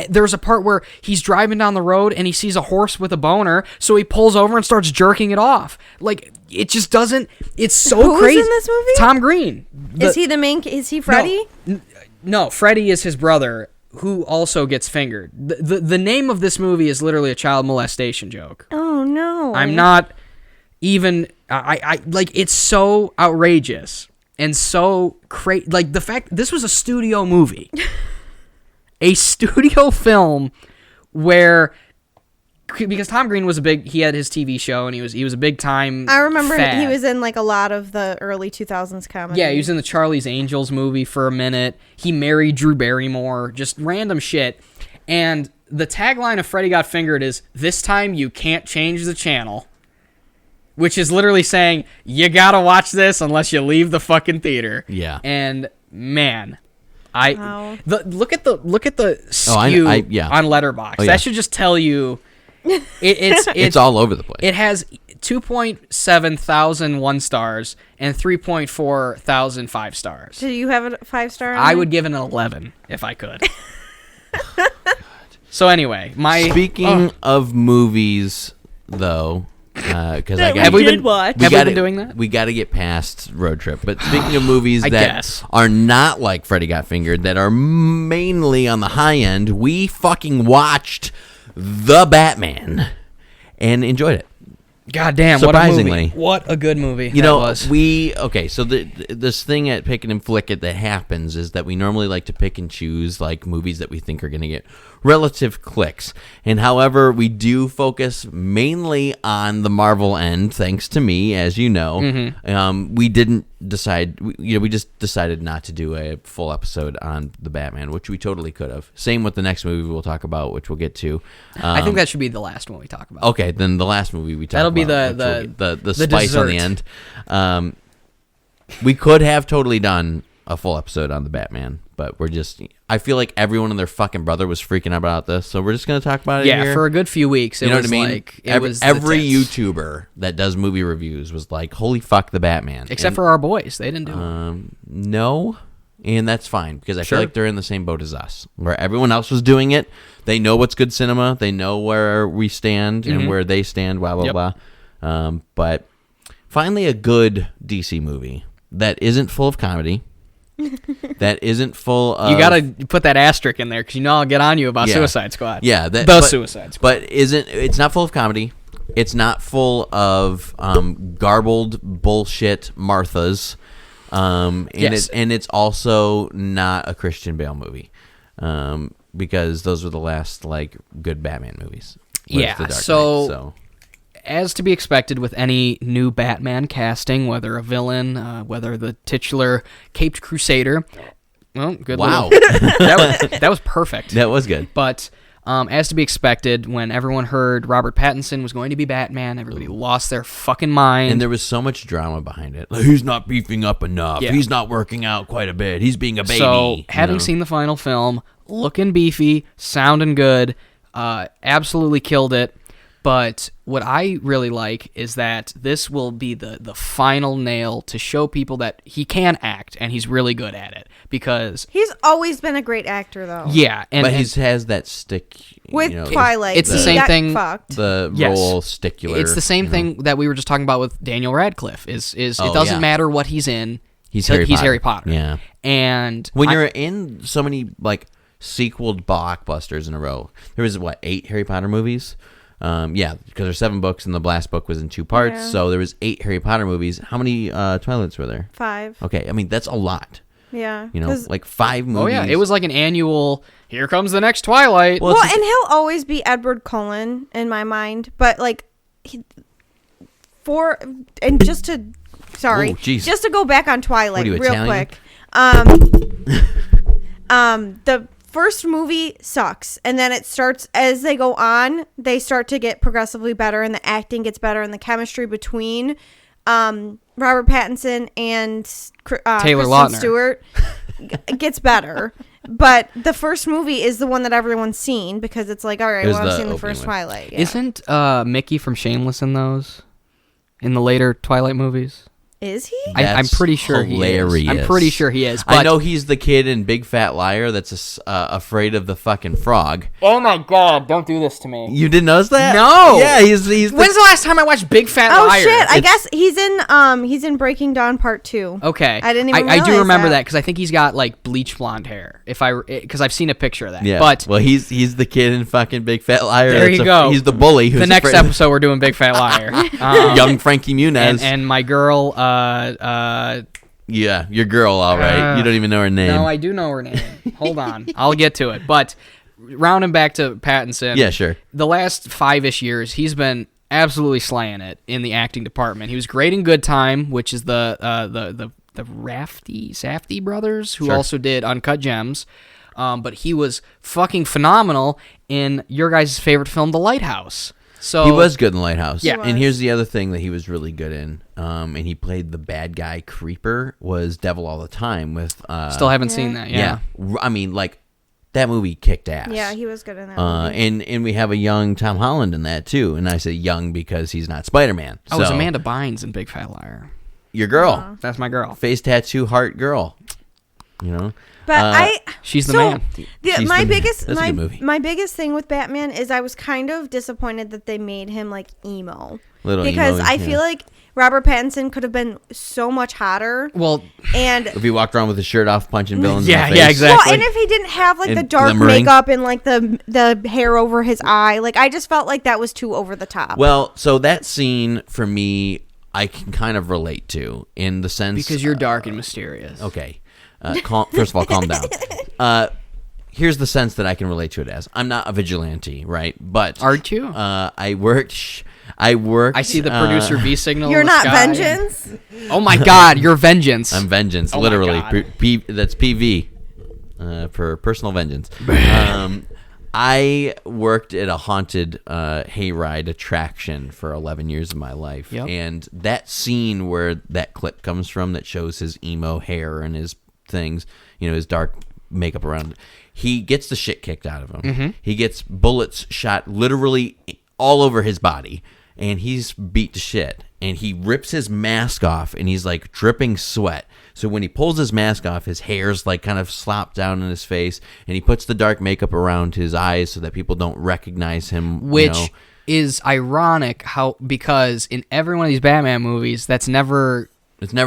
There's a part where he's driving down the road and he sees a horse with a boner, so he pulls over and starts jerking it off. Like, it just doesn't... It's so Who's crazy. in this movie? Tom Green. Is he the main... Is he Freddie? No, Freddie is his brother, who also gets fingered. The name of this movie is literally a child molestation joke. Oh, no. I'm not even... I like, it's so outrageous and so crazy. Like, the fact... This was a studio movie. A studio film where, because Tom Green was he had his TV show and he was a big time. I remember fad. he was in like a lot of the early 2000s comedy. Yeah, he was in the Charlie's Angels movie for a minute. He married Drew Barrymore, just random shit. And the tagline of Freddie Got Fingered is, "This time you can't change the channel," which is literally saying you gotta watch this unless you leave the fucking theater. Yeah. And man. Wow. Look at the skew on Letterboxd. Oh, yeah. That should just tell you it's all over the place. It has 2.7 thousand 1 stars and 3.4 thousand 5 stars. Do you have a 5-star? I would give it an 11 if I could. So anyway, Speaking of movies, though, because have we been doing that? We got to get past Road Trip. But speaking of movies I that guess. are not like Freddie Got Fingered, that are mainly on the high end, we fucking watched The Batman and enjoyed it. God damn, surprisingly, what a good movie. You that know, was. So this thing at Pick it and Flick It that happens is that we normally like to pick and choose like movies that we think are going to get relative clicks. And however, we do focus mainly on the Marvel end, thanks to me, as you know. Mm-hmm. We didn't decide, we just decided not to do a full episode on the Batman, which we totally could have. Same with the next movie we'll talk about, which we'll get to. I think that should be the last one we talk about. Okay, then the last movie we talk That'll about. That'll be the spice dessert. on the end. We could have totally done a full episode on the Batman, but I feel like everyone and their fucking brother was freaking out about this, so we're just going to talk about it here. For a good few weeks. You know what I mean? Like, every YouTuber that does movie reviews was like, holy fuck, the Batman. Except for our boys. They didn't do it. No, and that's fine, because I feel like they're in the same boat as us, where everyone else was doing it. They know what's good cinema. They know where we stand and where they stand, blah, blah, blah. But finally a good DC movie that isn't full of comedy. That isn't full of... You gotta put that asterisk in there, because I'll get on you about Suicide Squad. Yeah. Suicide Squad. But it's not full of comedy. It's not full of garbled bullshit Marthas. And it's also not a Christian Bale movie. Because those were the last like good Batman movies. Yeah, The Dark Knight, so as to be expected with any new Batman casting, whether a villain, whether the titular Caped Crusader. Well, good. Wow. That was perfect. That was good. But as to be expected, when everyone heard Robert Pattinson was going to be Batman, everybody lost their fucking mind. And there was so much drama behind it. Like, he's not beefing up enough. Yeah. He's not working out quite a bit. He's being a baby. So, having seen the final film, looking beefy, sounding good, absolutely killed it. But what I really like is that this will be the final nail to show people that he can act, and he's really good at it. Because he's always been a great actor, though. Yeah, but he has that stick with Twilight. It's the same thing. The role sticular. It's the same thing that we were just talking about with Daniel Radcliffe. It doesn't matter what he's in. He's Harry Potter. Yeah, and when you're in so many like sequeled blockbusters in a row, there was 8 Harry Potter movies. Yeah, because there's 7 books, and the last book was in 2 parts, so there was 8 Harry Potter movies. How many Twilights were there? 5. Okay, I mean, that's a lot. Yeah. You know, like 5 movies. Oh, yeah, it was like an annual, here comes the next Twilight. Well, and he'll always be Edward Cullen in my mind, but, like, just to go back on Twilight real Italian? quick. The first movie sucks, and then it starts, as they go on, they start to get progressively better, and the acting gets better, and the chemistry between Robert Pattinson and Taylor Kristen Lautner Stewart gets better. But the first movie is the one that everyone's seen, because it's like, all right, well, I've seen the first Twilight. Yeah. Isn't Mickey from Shameless in those? In the later Twilight movies? Is he? I'm pretty sure hilarious. he is. I'm pretty sure he is. But I know he's the kid in Big Fat Liar that's afraid of the fucking frog. Oh my God! Don't do this to me. You didn't notice that? No. Yeah, he's. When's the last time I watched Big Fat Liar? Oh shit! I guess he's in Breaking Dawn Part 2. Okay, I didn't even. I do remember that because I think he's got like bleach blonde hair. Because I've seen a picture of that. Yeah. But well, he's the kid in fucking Big Fat Liar. There you go. He's the bully. Who's the next episode we're doing Big Fat Liar. Young Frankie Muniz and my girl. Yeah, your girl, all right. You don't even know her name. No, I do know her name. Hold on. I'll get to it. But rounding back to Pattinson. Yeah, sure. The last 5-ish years, he's been absolutely slaying it in the acting department. He was great in Good Time, which is the Safdie brothers, who also did Uncut Gems. But he was fucking phenomenal in your guys' favorite film, The Lighthouse. So he was good in Lighthouse. Yeah. And here's the other thing that he was really good in, and he played the bad guy Creeper, was Devil All the Time with... Still haven't seen that, yeah. I mean, like, that movie kicked ass. Yeah, he was good in that movie. And we have a young Tom Holland in that, too. And I say young because he's not Spider-Man. Oh, it was Amanda Bynes in Big Fat Liar. Your girl. That's my girl. Face tattoo heart girl. You know? But she's the man. My biggest thing with Batman is I was kind of disappointed that they made him like emo. Because I feel like Robert Pattinson could have been so much hotter. Well, and if he walked around with his shirt off, punching villains. Yeah, in the face. yeah, exactly. Well, and if he didn't have like and the dark glimmering makeup and like the hair over his eye, like I just felt like that was too over the top. Well, so that scene for me, I can kind of relate to in the sense because you're dark and mysterious. Okay. First of all, calm down. Here's the sense that I can relate to it as. I'm not a vigilante, right? But aren't you? I worked. I see the producer V signal. You're in the not sky. Vengeance. Oh my God, you're Vengeance. I'm Vengeance, oh literally. That's PV for personal vengeance. I worked at a haunted hayride attraction for 11 years of my life, and that scene where that clip comes from that shows his emo hair and his things, you know, his dark makeup around, he gets the shit kicked out of him. Mm-hmm. He gets bullets shot literally all over his body, and he's beat to shit, and he rips his mask off, and he's like dripping sweat. So when he pulls his mask off, his hair's like kind of slopped down in his face, and he puts the dark makeup around his eyes so that people don't recognize him, which is ironic because in every one of these Batman movies, it's never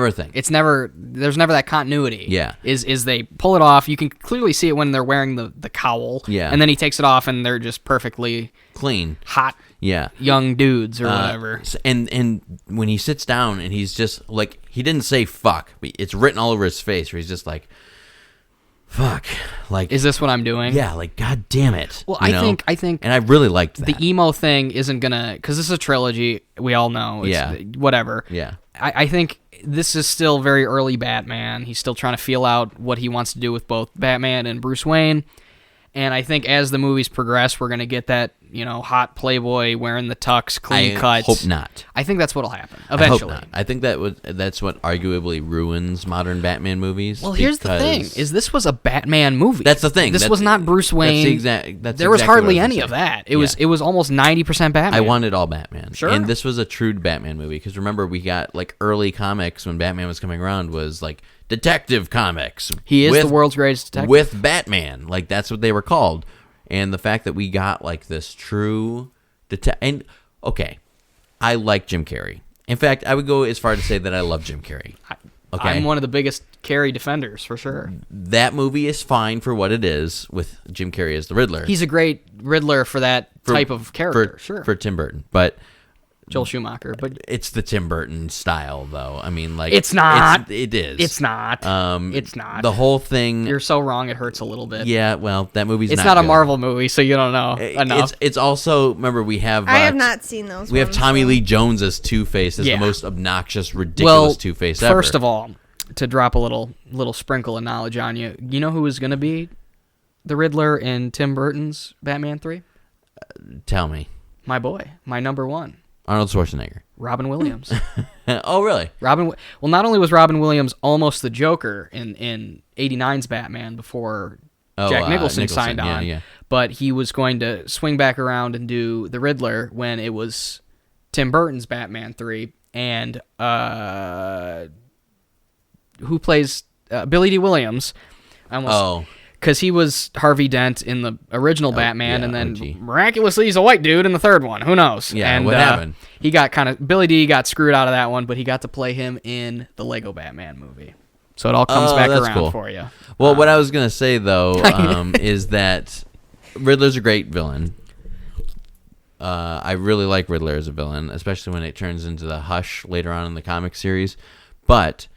a thing. There's never that continuity. Yeah. Is they pull it off. You can clearly see it when they're wearing the cowl. Yeah. And then he takes it off and they're just perfectly clean. Hot. Yeah. Young dudes or whatever. And when he sits down and he's just like, he didn't say fuck, but it's written all over his face where he's just like, fuck. Like, is this what I'm doing? Yeah, like, God damn it. Well, I think and I really liked that. The emo thing isn't gonna, because this is a trilogy, we all know. It's whatever. Yeah. I think this is still very early Batman. He's still trying to feel out what he wants to do with both Batman and Bruce Wayne. And I think as the movies progress, we're going to get that, hot playboy wearing the tux, clean cuts. I hope not. I think that's what'll happen eventually. I hope not. I think that's what arguably ruins modern Batman movies. Well, here's the thing: is this was a Batman movie. That's the thing. This was not Bruce Wayne. There was hardly any of that. It was almost 90% Batman. I wanted all Batman. Sure. And this was a true Batman movie because remember we got like early comics when Batman was coming around was like Detective Comics. He is the world's greatest detective. With Batman. Like, that's what they were called. And the fact that we got, like, this true detective... And, okay, I like Jim Carrey. In fact, I would go as far to say that I love Jim Carrey. Okay? I'm one of the biggest Carrey defenders for sure. That movie is fine for what it is, with Jim Carrey as the Riddler. He's a great Riddler for that type of character, for Tim Burton, but Joel Schumacher. But it's the Tim Burton style, though. I mean, like it's not. It is. It's not. It's not. The whole thing. You're so wrong. It hurts a little bit. Yeah. Well, that movie's. It's not not a good. Marvel movie, so you don't know enough. It's also, remember, we have. I have not seen those. We have Tommy Lee Jones as Two-Face, as the most obnoxious, ridiculous Two-Face ever. First of all, to drop a little sprinkle of knowledge on you, you know who is going to be the Riddler in Tim Burton's Batman 3? Tell me. My boy, my number one. Arnold Schwarzenegger. Robin Williams. Oh, really? Well, not only was Robin Williams almost the Joker in 89's Batman before Jack Nicholson signed on, but he was going to swing back around and do the Riddler when it was Tim Burton's Batman 3, and who plays Billy D. Williams? Because he was Harvey Dent in the original Batman, and then miraculously he's a white dude in the third one. Who knows? Yeah, and what happened? He got Billy D. got screwed out of that one, but he got to play him in the Lego Batman movie. So it all comes back around for you. Well, what I was gonna say though is that Riddler's a great villain. I really like Riddler as a villain, especially when it turns into the Hush later on in the comic series. But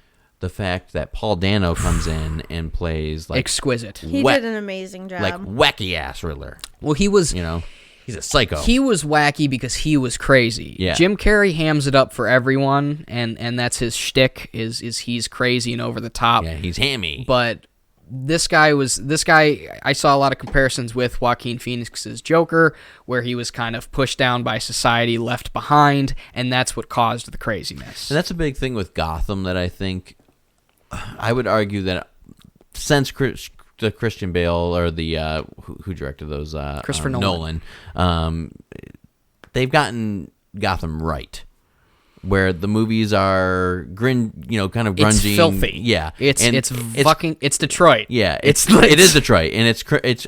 the fact that Paul Dano comes in and plays like exquisite, he did an amazing job, like wacky ass Riddler. Well, he was, he's a psycho. He was wacky because he was crazy. Yeah. Jim Carrey hams it up for everyone, and that's his shtick. Is he's crazy and over the top. Yeah, he's hammy. But this guy. I saw a lot of comparisons with Joaquin Phoenix's Joker, where he was kind of pushed down by society, left behind, and that's what caused the craziness. And that's a big thing with Gotham that I think. I would argue that since the Christian Bale or the who directed those Christopher Nolan, they've gotten Gotham right, where the movies are kind of grungy, it's filthy. Yeah, it's Detroit. Yeah, it is Detroit, and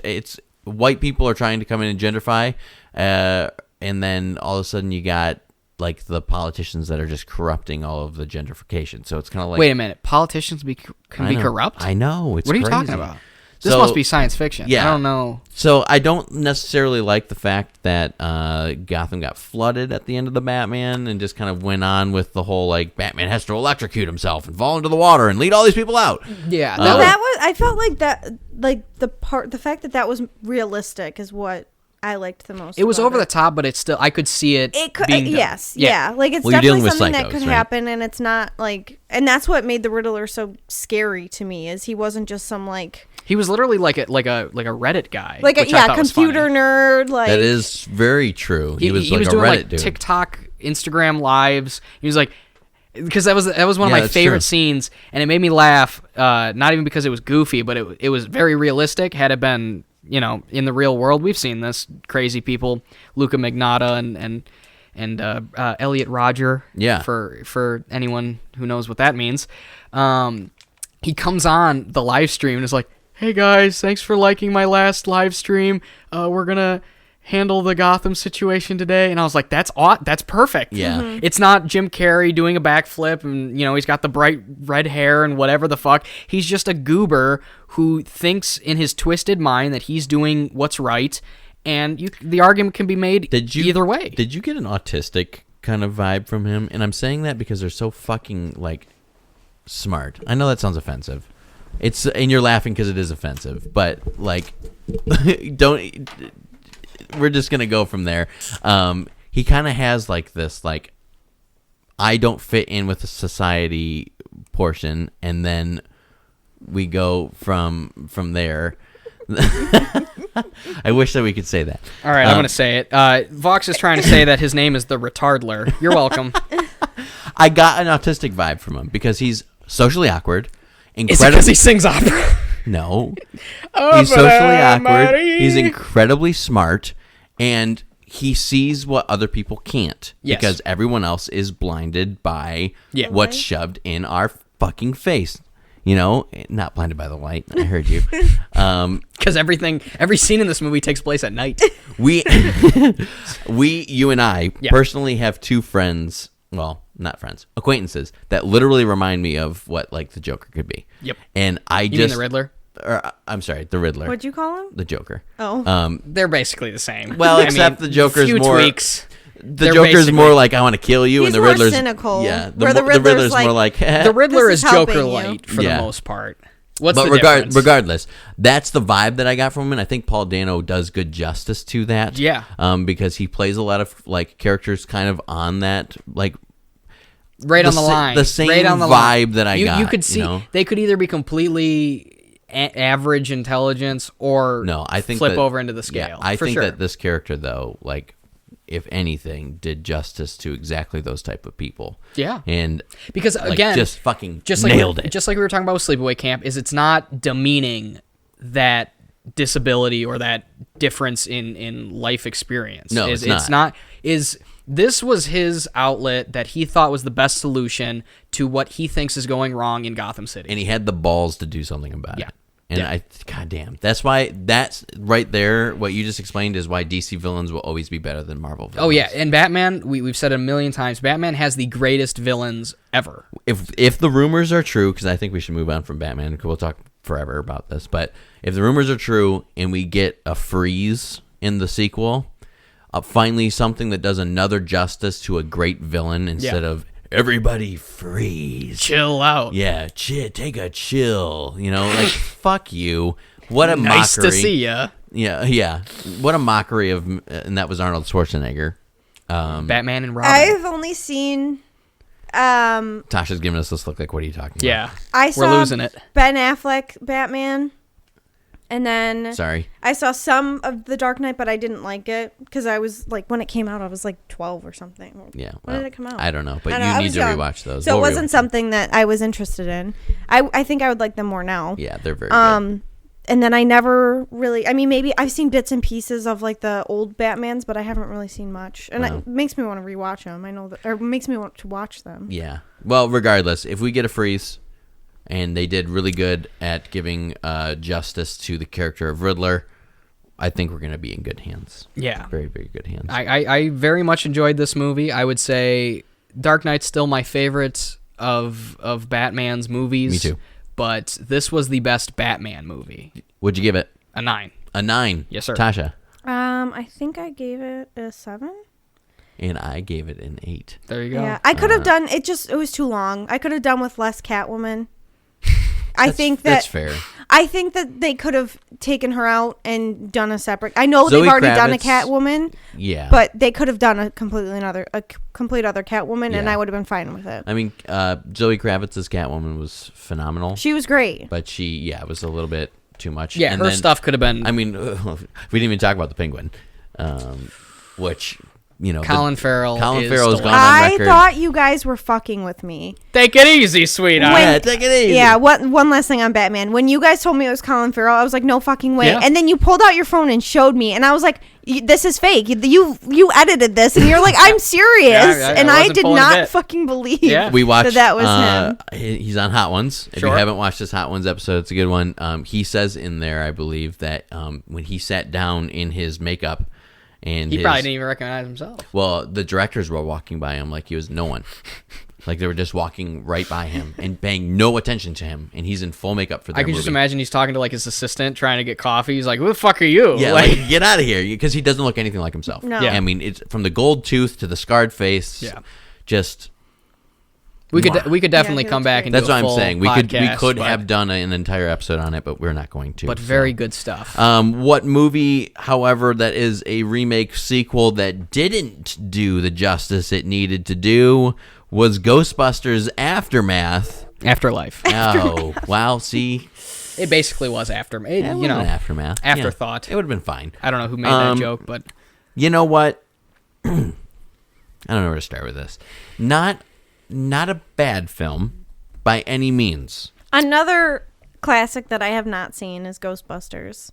it's white people are trying to come in and gentrify, and then all of a sudden you got like the politicians that are just corrupting all of the gentrification. So it's kind of like, wait a minute, politicians can be corrupt? I know. It's what are you crazy. Talking about? This must be science fiction. Yeah. I don't know. So I don't necessarily like the fact that Gotham got flooded at the end of the Batman and just kind of went on with the whole like Batman has to electrocute himself and fall into the water and lead all these people out. Yeah, I felt like that, like the fact that was realistic is what I liked the most. It was over the top, but it's still, I could see it. It could, being done. yes, yeah. Like it's definitely something that could happen, and it's not like, and that's what made the Riddler so scary to me. Is he wasn't just some like. He was literally like a Reddit guy, like a computer nerd. Like that is very true. He was like a doing Reddit dude. TikTok, Instagram lives. He was like, because that was one of my favorite scenes, and it made me laugh. Not even because it was goofy, but it was very realistic. Had it been in the real world, we've seen this crazy people, Luca Magnotta and Elliot Rodger. Yeah. For anyone who knows what that means, he comes on the live stream and is like, "Hey guys, thanks for liking my last live stream. We're gonna handle the Gotham situation today." And I was like, that's perfect. Yeah. Mm-hmm. It's not Jim Carrey doing a backflip and he's got the bright red hair and whatever the fuck. He's just a goober who thinks in his twisted mind that he's doing what's right, and the argument can be made either way. Did you get an autistic kind of vibe from him? And I'm saying that because they're so fucking like smart. I know that sounds offensive. And you're laughing because it is offensive, but like don't. We're just gonna go from there. He kind of has like this, like, I don't fit in with the society portion, and then we go from there. I wish that we could say that. All right, I'm gonna say it. Vox is trying to say that his name is the Retardler. You're welcome. I got an autistic vibe from him because he's socially awkward. Is it because he sings opera? No. He's socially awkward. He's incredibly smart, and he sees what other people can't. Yes. Because everyone else is blinded by what's shoved in our fucking face. Not blinded by the light. I heard you. Because every scene in this movie takes place at night. You and I personally have two friends. Well, not friends, acquaintances that literally remind me of what like the Joker could be. Yep. And I You mean just the Riddler? I'm sorry, the Riddler. What'd you call him? The Joker. Oh. They're basically the same. Well, except the Joker's few more tweaks. The They're Joker's basically- more like I want to kill you, He's and the more Riddler's cynical, Yeah, where the Riddler's Riddler's more like The Riddler This is is helping Joker you. light for Yeah. the most part. What's but the difference? regardless, that's the vibe that I got from him, and I think Paul Dano does good justice to that. Yeah. Because he plays a lot of like characters kind of on that like right on the sa- line. the same right on the vibe line. that I you, got, You could see you know? they could either be completely average intelligence or No, I think flip that- over into the scale. Yeah, I for think sure. that this character though, like if anything, did justice to exactly those type of people. Yeah. And because like, again, just fucking just like nailed it. Just like we were talking about with Sleepaway Camp, is it's not demeaning that disability or that difference in life experience. No, it's not. This was his outlet that he thought was the best solution to what he thinks is going wrong in Gotham City. And he had the balls to do something about Yeah. it. And Yeah. goddamn, that's right there. What you just explained is why DC villains will always be better than Marvel villains. Oh yeah, and Batman, we've said it a million times, Batman has the greatest villains ever. If the rumors are true, because I think we should move on from Batman, because we'll talk forever about this. But if the rumors are true and we get a freeze in the sequel, finally something that does another justice to a great villain instead of everybody freeze. Chill out. Yeah, take a chill. You know, like fuck you. What a Nice mockery. to see ya. Yeah. What a mockery of, and that was Arnold Schwarzenegger. Batman and Robin. I've only seen. Tasha's giving us this look like, what are you talking about? Yeah, I we're saw losing it. Ben Affleck Batman, and then Sorry. I saw some of The Dark Knight, but I didn't like it because I was like, when it came out, I was like 12 or something. Yeah. When did it come out? I don't know, but I don't know, I you need was to young. rewatch those. So it We'll wasn't rewatch something that I was interested in. I think I would like them more now. them. Yeah, they're very good. And then I never really, I mean, maybe I've seen bits and pieces of like the old Batmans, but I haven't really seen much. And it makes me want to rewatch them. I know that, or it makes me want to watch them. Yeah. Well, regardless, if we get a freeze, and they did really good at giving justice to the character of Riddler, I think we're going to be in good hands. Yeah. Very, very good hands. I very much enjoyed this movie. I would say Dark Knight's still my favorite of Batman's movies. Me too. But this was the best Batman movie. Would you give it? A 9. A 9. Yes, sir. Tasha? I think I gave it a 7. And I gave it an 8. There you go. Yeah, I could have done it. It was too long. I could have done with less Catwoman. That's fair. I think that they could have taken her out and done a separate. I know Zoe they've already done a Kravitz- Catwoman, Yeah. but they could have done a complete other Catwoman, and Yeah. I would have been fine with it. I mean, Zoe Kravitz's Catwoman was phenomenal. She was great. But she, was a little bit too much. Yeah, And her then- stuff could have been. I mean, we didn't even talk about the Penguin, which, Colin Farrell. Colin is Farrell's the gone one. on I record. thought you guys were fucking with me. Take it easy, sweetheart. When- Yeah, take it easy. Yeah, one last thing on Batman. When you guys told me it was Colin Farrell, I was like, no fucking way. Yeah. And then you pulled out your phone and showed me, and I was like, this is fake. You edited this, and you're like, I'm serious. Yeah, I and I wasn't did pulling a not bit. fucking believe Yeah. We watched. that was him. He's on Hot Ones. If you Sure. haven't watched this Hot Ones episode, it's a good one. He says in there, I believe, that when he sat down in his makeup, and He probably didn't even recognize himself. well, the directors were walking by him like he was no one. Like they were just walking right by him and paying no attention to him, and he's in full makeup for their I can movie. just imagine he's talking to like his assistant trying to get coffee. He's like, "Who the fuck are you?" Yeah, like, like get out of here, because he doesn't look anything like himself. No. Yeah. I mean, it's from the gold tooth to the scarred face. Yeah. Just we could definitely he come looks back great. and that's do a what I'm full saying. We podcast, could but- have done an entire episode on it, but we're not going to. but so. very good stuff. What movie, however, that is a remake sequel that didn't do the justice it needed to do was Ghostbusters Aftermath. Afterlife. Oh, wow. See? It basically was after. It, It you know, wasn't Aftermath. afterthought. Yeah, it would have been fine. I don't know who made that joke, but You know what? I don't know where to start with this. Not a bad film by any means. Another classic that I have not seen is Ghostbusters.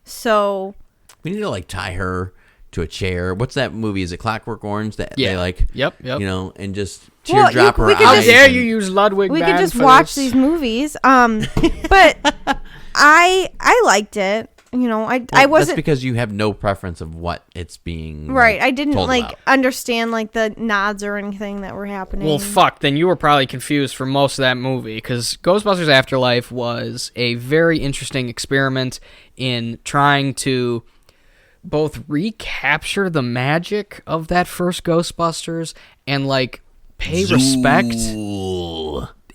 So We need to like tie her to a chair. What's that movie? Is it Clockwork Orange? That Yeah. they like, Yep. and just Well, teardrop her we could how eyes. just- dare and- you use Ludwig? we van could just for watch this. these movies. But I liked it. I wasn't. That's because you have no preference of what it's being right. I didn't told about. understand the nods or anything that were happening. Well, fuck. Then you were probably confused for most of that movie because Ghostbusters Afterlife was a very interesting experiment in trying to both recapture the magic of that first Ghostbusters and pay respect.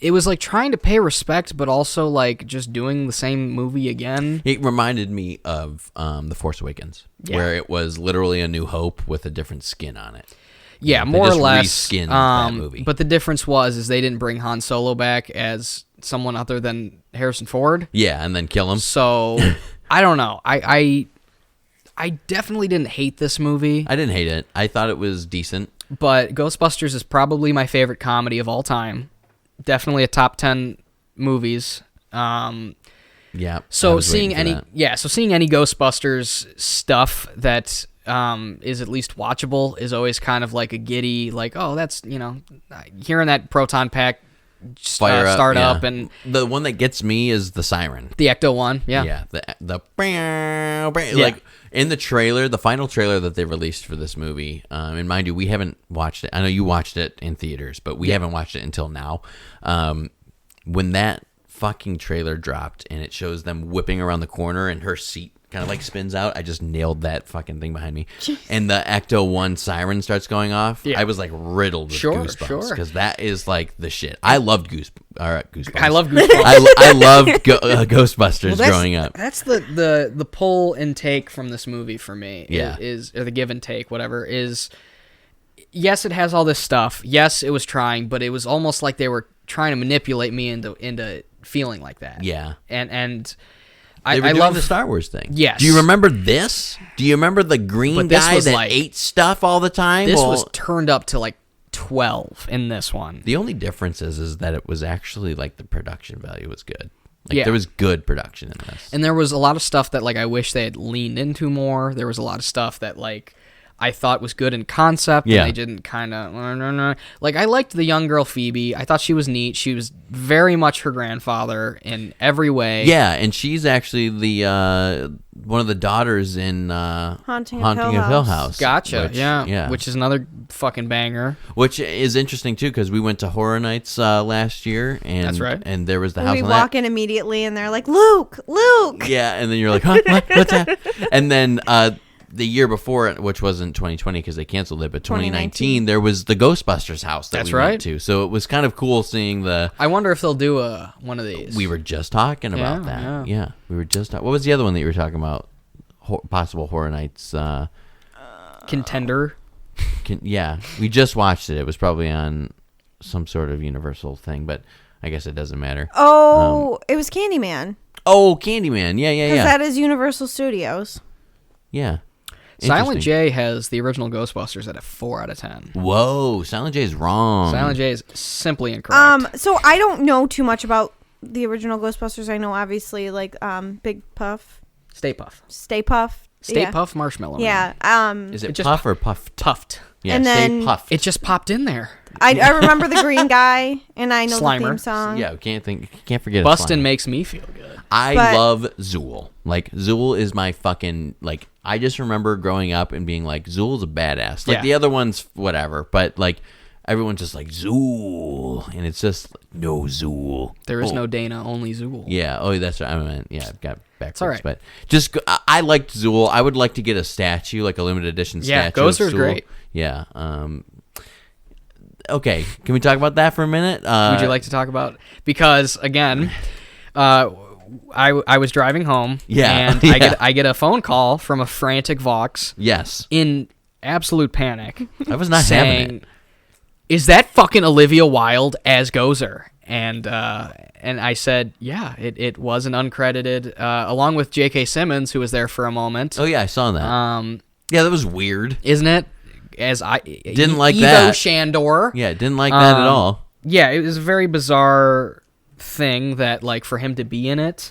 It was trying to pay respect, but also just doing the same movie again. It reminded me of The Force Awakens, where it was literally A New Hope with a different skin on it. Yeah, They more or just less. reskinned that movie. But the difference was they didn't bring Han Solo back as someone other than Harrison Ford. Yeah, and then kill him. So I don't know. I definitely didn't hate this movie. I didn't hate it. I thought it was decent. But Ghostbusters is probably my favorite comedy of all time. Definitely a top 10 movies. Yeah. So seeing any Ghostbusters stuff that is at least watchable is always kind of a giddy, that's hearing that proton pack start up, and the one that gets me is the siren. The Ecto one, yeah. In the trailer, the final trailer that they released for this movie, and mind you, we haven't watched it. I know you watched it in theaters, but we haven't watched it until now. When that fucking trailer dropped and it shows them whipping around the corner and her seat kind of spins out, I just nailed that fucking thing behind me. And the Ecto 1 siren starts going off. I was riddled with goosebumps because that is the shit. I loved Goosebumps. I love Goosebumps. I loved Ghostbusters growing up. That's the pull and take from this movie for me. Yeah. Or the give and take, whatever, is yes, it has all this stuff. Yes, it was trying, but it was almost like they were trying to manipulate me into feeling like that. Yeah. And I love the Star Wars thing. Yes. Do you remember this? Do you remember the green guy that ate stuff all the time? This was turned up to 12 in this one. The only difference is that it was actually the production value was good. There was good production in this. And there was a lot of stuff that I wish they had leaned into more. There was a lot of stuff that I thought was good in concept, and they didn't kind of... I liked the young girl Phoebe. I thought she was neat. She was very much her grandfather in every way. Yeah, and she's actually the one of the daughters in Haunting of Hill House. Gotcha, yeah. Which is another fucking banger. Which is interesting, too, because we went to Horror Nights last year, and that's right. And there was the house on that. We walk in immediately, and they're like, Luke! Yeah, and then you're like, huh? What's that? And then... the year before, which wasn't 2020 because they canceled it, but 2019, there was the Ghostbusters house that we went to. So it was kind of cool seeing the... I wonder if they'll do one of these. We were just talking about that. Yeah, we were just... What was the other one that you were talking about? Possible Horror Nights... Contender? Yeah, we just watched it. It was probably on some sort of Universal thing, but I guess it doesn't matter. Oh, it was Candyman. Oh, Candyman. Yeah. Because that is Universal Studios. Yeah. Silent J has the original Ghostbusters at a 4 out of 10. Whoa, Silent J is wrong. Silent J is simply incorrect. So I don't know too much about the original Ghostbusters. I know obviously Big Puff, Stay Puff Marshmallow. Yeah. Is it Puff or Puffed? Puffed. Yeah, and Stay then Puffed. It just popped in there. I remember the green guy, and I know Slimer. the theme song. Yeah, can't forget. Bustin' makes me feel good. I love Zool. Zool is my fucking I just remember growing up and being Zool's a badass. The other ones, whatever, but everyone's just Zool, and it's just no Zool. There is no Dana, only Zool. Yeah. Oh, that's right. I meant I've got backwards. All right. But just I liked Zool. I would like to get a statue, a limited edition statue. Yeah, Ghoster's great. Yeah. Okay, can we talk about that for a minute? Would you like to talk about... Because, again, I was driving home, and I get a phone call from a frantic Vox. Yes. In absolute panic. I was not having it. Is that fucking Olivia Wilde as Gozer? And I said, yeah, it was an uncredited, along with J.K. Simmons, who was there for a moment. Oh, yeah, I saw that. Yeah, that was weird. Isn't it? As I didn't like Evo that. Shandor. Yeah, didn't like that at all. Yeah, it was a very bizarre thing that for him to be in it.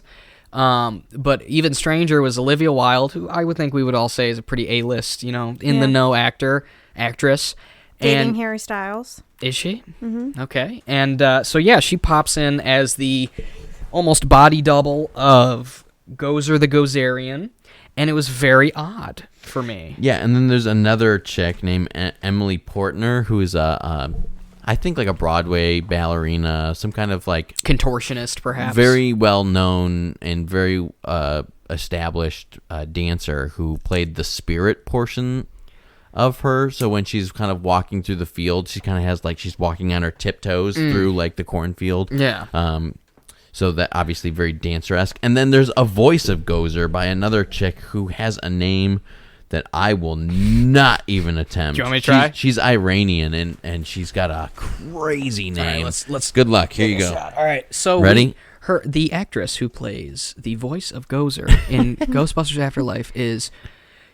But even stranger was Olivia Wilde, who I would think we would all say is a pretty A-list, in the know actress. Dating Harry Styles. Is she? Mm-hmm. Okay. And so she pops in as the almost body double of Gozer the Gozerian, and it was very odd for me. Yeah, and then there's another chick named Emily Portner, who is I think like a Broadway ballerina, some kind of like Contortionist, perhaps. very well known and very established dancer who played the spirit portion of her. So when she's kind of walking through the field, she kind of has like she's walking on her tiptoes through like the cornfield. Yeah. So that obviously very dancer-esque. And then there's a voice of Gozer by another chick who has a name that I will not even attempt. Do you want me to try? She's Iranian and she's got a crazy name. Right, let's good luck. Here you go. All right. So ready? The actress who plays the voice of Gozer in Ghostbusters Afterlife is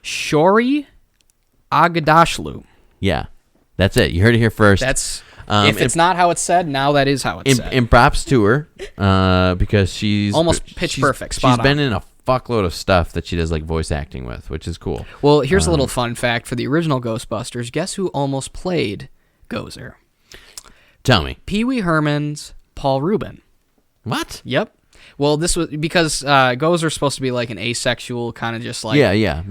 Shori Aghdashloo. Yeah, that's it. You heard it here first. That's if it's not how it's said, now that is how it's said. And props to her because she's almost pitch perfect. Spot she's been on. in a fuckload of stuff that she does like voice acting with, which is cool. Well, here's a little fun fact for the original Ghostbusters. Guess who almost played Gozer? Tell me. Pee Wee Herman's Paul Rubin. What? Yep. Well, this was because Gozer's supposed to be like an asexual, kind of just like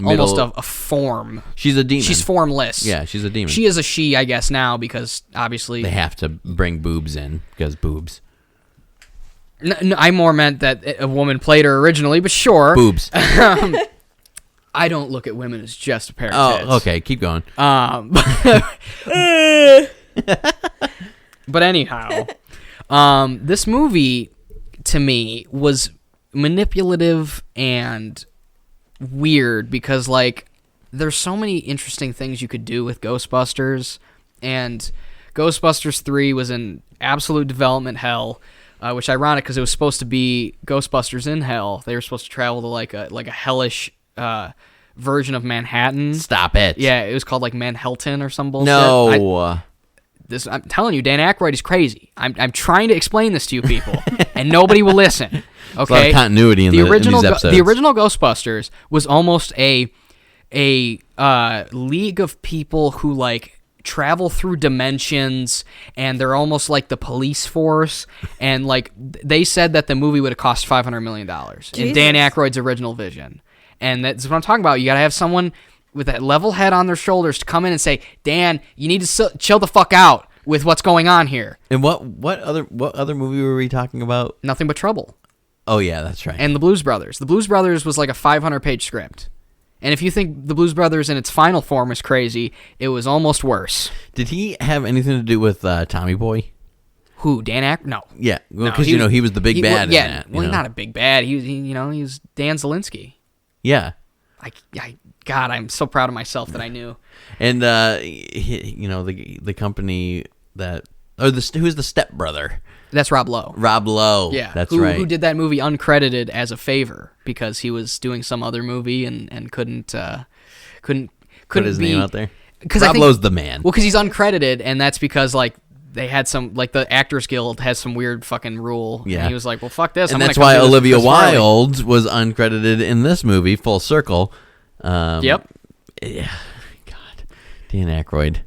almost a form. She's a demon. She's formless. Yeah, she's a demon. She is a she, I guess, now because obviously they have to bring boobs in because boobs. No, I more meant that a woman played her originally, but sure. Boobs. I don't look at women as just a pair of tits. Oh, okay. Keep going. But anyhow, this movie to me was manipulative and weird because like there's so many interesting things you could do with Ghostbusters, and Ghostbusters 3 was in absolute development hell, which ironic because it was supposed to be Ghostbusters in Hell. They were supposed to travel to like a hellish version of Manhattan. Stop it. Yeah, it was called like Manhattan or some bullshit. No. I'm telling you, Dan Aykroyd is crazy. I'm trying to explain this to you people, and nobody will listen. Okay, There's a lot of continuity in original in these episodes. The original Ghostbusters was almost a league of people who like travel through dimensions, and they're almost like the police force. And like they said that the movie would have cost $500 million in Dan Aykroyd's original vision, and that's what I'm talking about. You got to have someone with that level head on their shoulders to come in and say, Dan, you need to chill the fuck out with what's going on here. And what other movie were we talking about? Nothing But Trouble. Oh yeah, that's right. And The Blues Brothers. The Blues Brothers was like a 500-page script. And if you think The Blues Brothers in its final form is crazy, it was almost worse. Did he have anything to do with Tommy Boy? Who, Dan Aykroyd? No. Yeah, because he was the big bad in that. Well, he's not a big bad. He was Dan Zielinski. Yeah. God, I'm so proud of myself that I knew. And the company who's the stepbrother? That's Rob Lowe. Rob Lowe. Yeah, that's right. Who did that movie uncredited as a favor because he was doing some other movie and couldn't put his name out there. Because Rob Lowe's the man. Well, because he's uncredited, and that's because like they had some like the Actors Guild has some weird fucking rule. Yeah, and he was like, well, fuck this. And that's why Olivia Wilde was uncredited in this movie. Full circle. Yep. Yeah. God. Dan Aykroyd.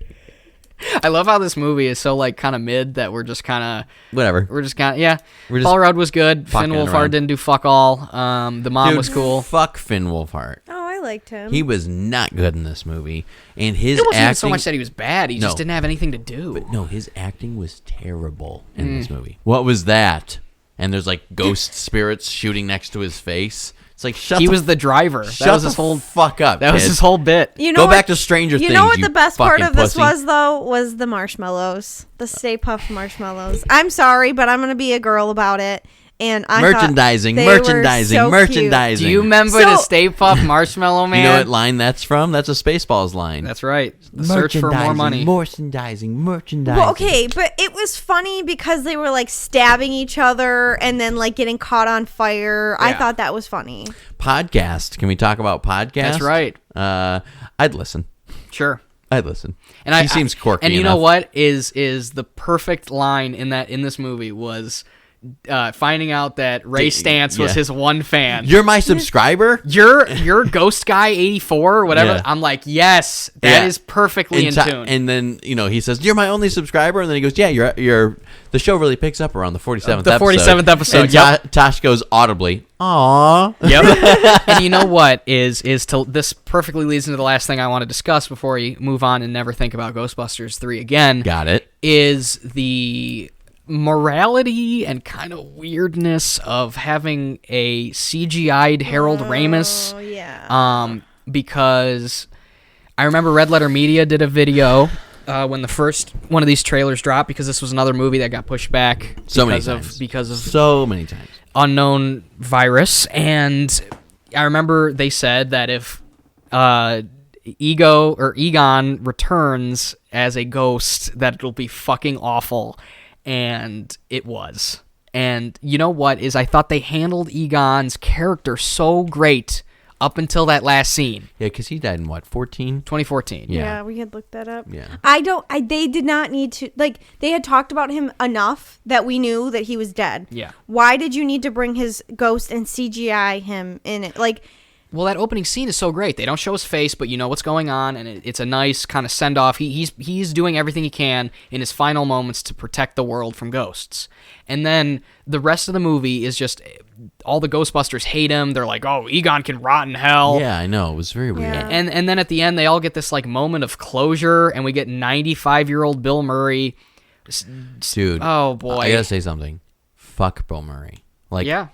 I love how this movie is so like kind of mid that we're just kind of whatever. We're just kind of Paul Rudd was good. Finn Wolfhard didn't do fuck all. The mom was cool. Fuck Finn Wolfhard. Oh, I liked him. He was not good in this movie, and his it wasn't acting. Even so much that he was bad. He just didn't have anything to do. But no, his acting was terrible in this movie. What was that? And there's like ghost spirits shooting next to his face. It's like he was the driver. That was his whole fuck up. That was his whole bit. Go back to Stranger Things. You know what the best part of this pussy. was though? Was the marshmallows, the Stay Puft marshmallows. I'm sorry, but I'm gonna be a girl about it. And I merchandising. Do you remember the Stay Puft Marshmallow Man? You know what line that's from? That's a Spaceballs line. That's right. The search for more money. Merchandising. Well, okay, but it was funny because they were like stabbing each other and then like getting caught on fire. Yeah. I thought that was funny. Podcast. Can we talk about podcast? That's right. I'd listen. Sure. I'd listen. And he seems quirky and you enough. know what is the perfect line in this movie was finding out that Ray Stantz was his one fan. You're my subscriber? You're Ghost Guy 84 or whatever. Yeah. I'm like, yes, that is perfectly in tune. And then, he says, you're my only subscriber. And then he goes, yeah, you're the show really picks up around the 47th episode. The 47th episode, And Tosh goes audibly, aww. Yep. And you know what this perfectly leads into the last thing I want to discuss before we move on and never think about Ghostbusters 3 again. Got it. Is the morality and kind of weirdness of having a CGI'd Harold Ramis. Yeah. Because I remember Red Letter Media did a video when the first one of these trailers dropped, because this was another movie that got pushed back because of so many times unknown virus. And I remember they said that if Egon returns as a ghost, that it'll be fucking awful. And it was. And you know what is, I thought they handled Egon's character so great up until that last scene. Yeah, because he died in what, 2014. Yeah, we had looked that up. Yeah. They did not need to, they had talked about him enough that we knew that he was dead. Yeah. Why did you need to bring his ghost and CGI him in it? Well, that opening scene is so great. They don't show his face, but you know what's going on, and it's a nice kind of send-off. He's doing everything he can in his final moments to protect the world from ghosts. And then the rest of the movie is just all the Ghostbusters hate him. They're like, oh, Egon can rot in hell. Yeah, I know. It was very weird. Yeah. And then at the end, they all get this moment of closure, and we get 95-year-old Bill Murray. Dude. Oh, boy. I gotta say something. Fuck Bill Murray. Yeah.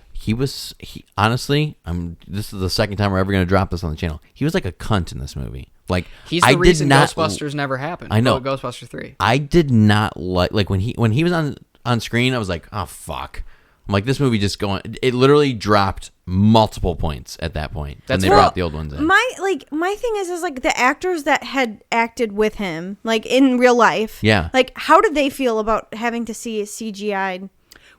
Honestly, this is the second time we're ever going to drop this on the channel. He was like a cunt in this movie. He's the reason Ghostbusters never happened. I know. Ghostbusters 3. I did not like when he was on screen, I was like, oh fuck. I'm like, this movie just going. It literally dropped multiple points at that point. That's when they brought the old ones in. My thing is the actors that had acted with him, in real life. Yeah. How did they feel about having to see a CGI?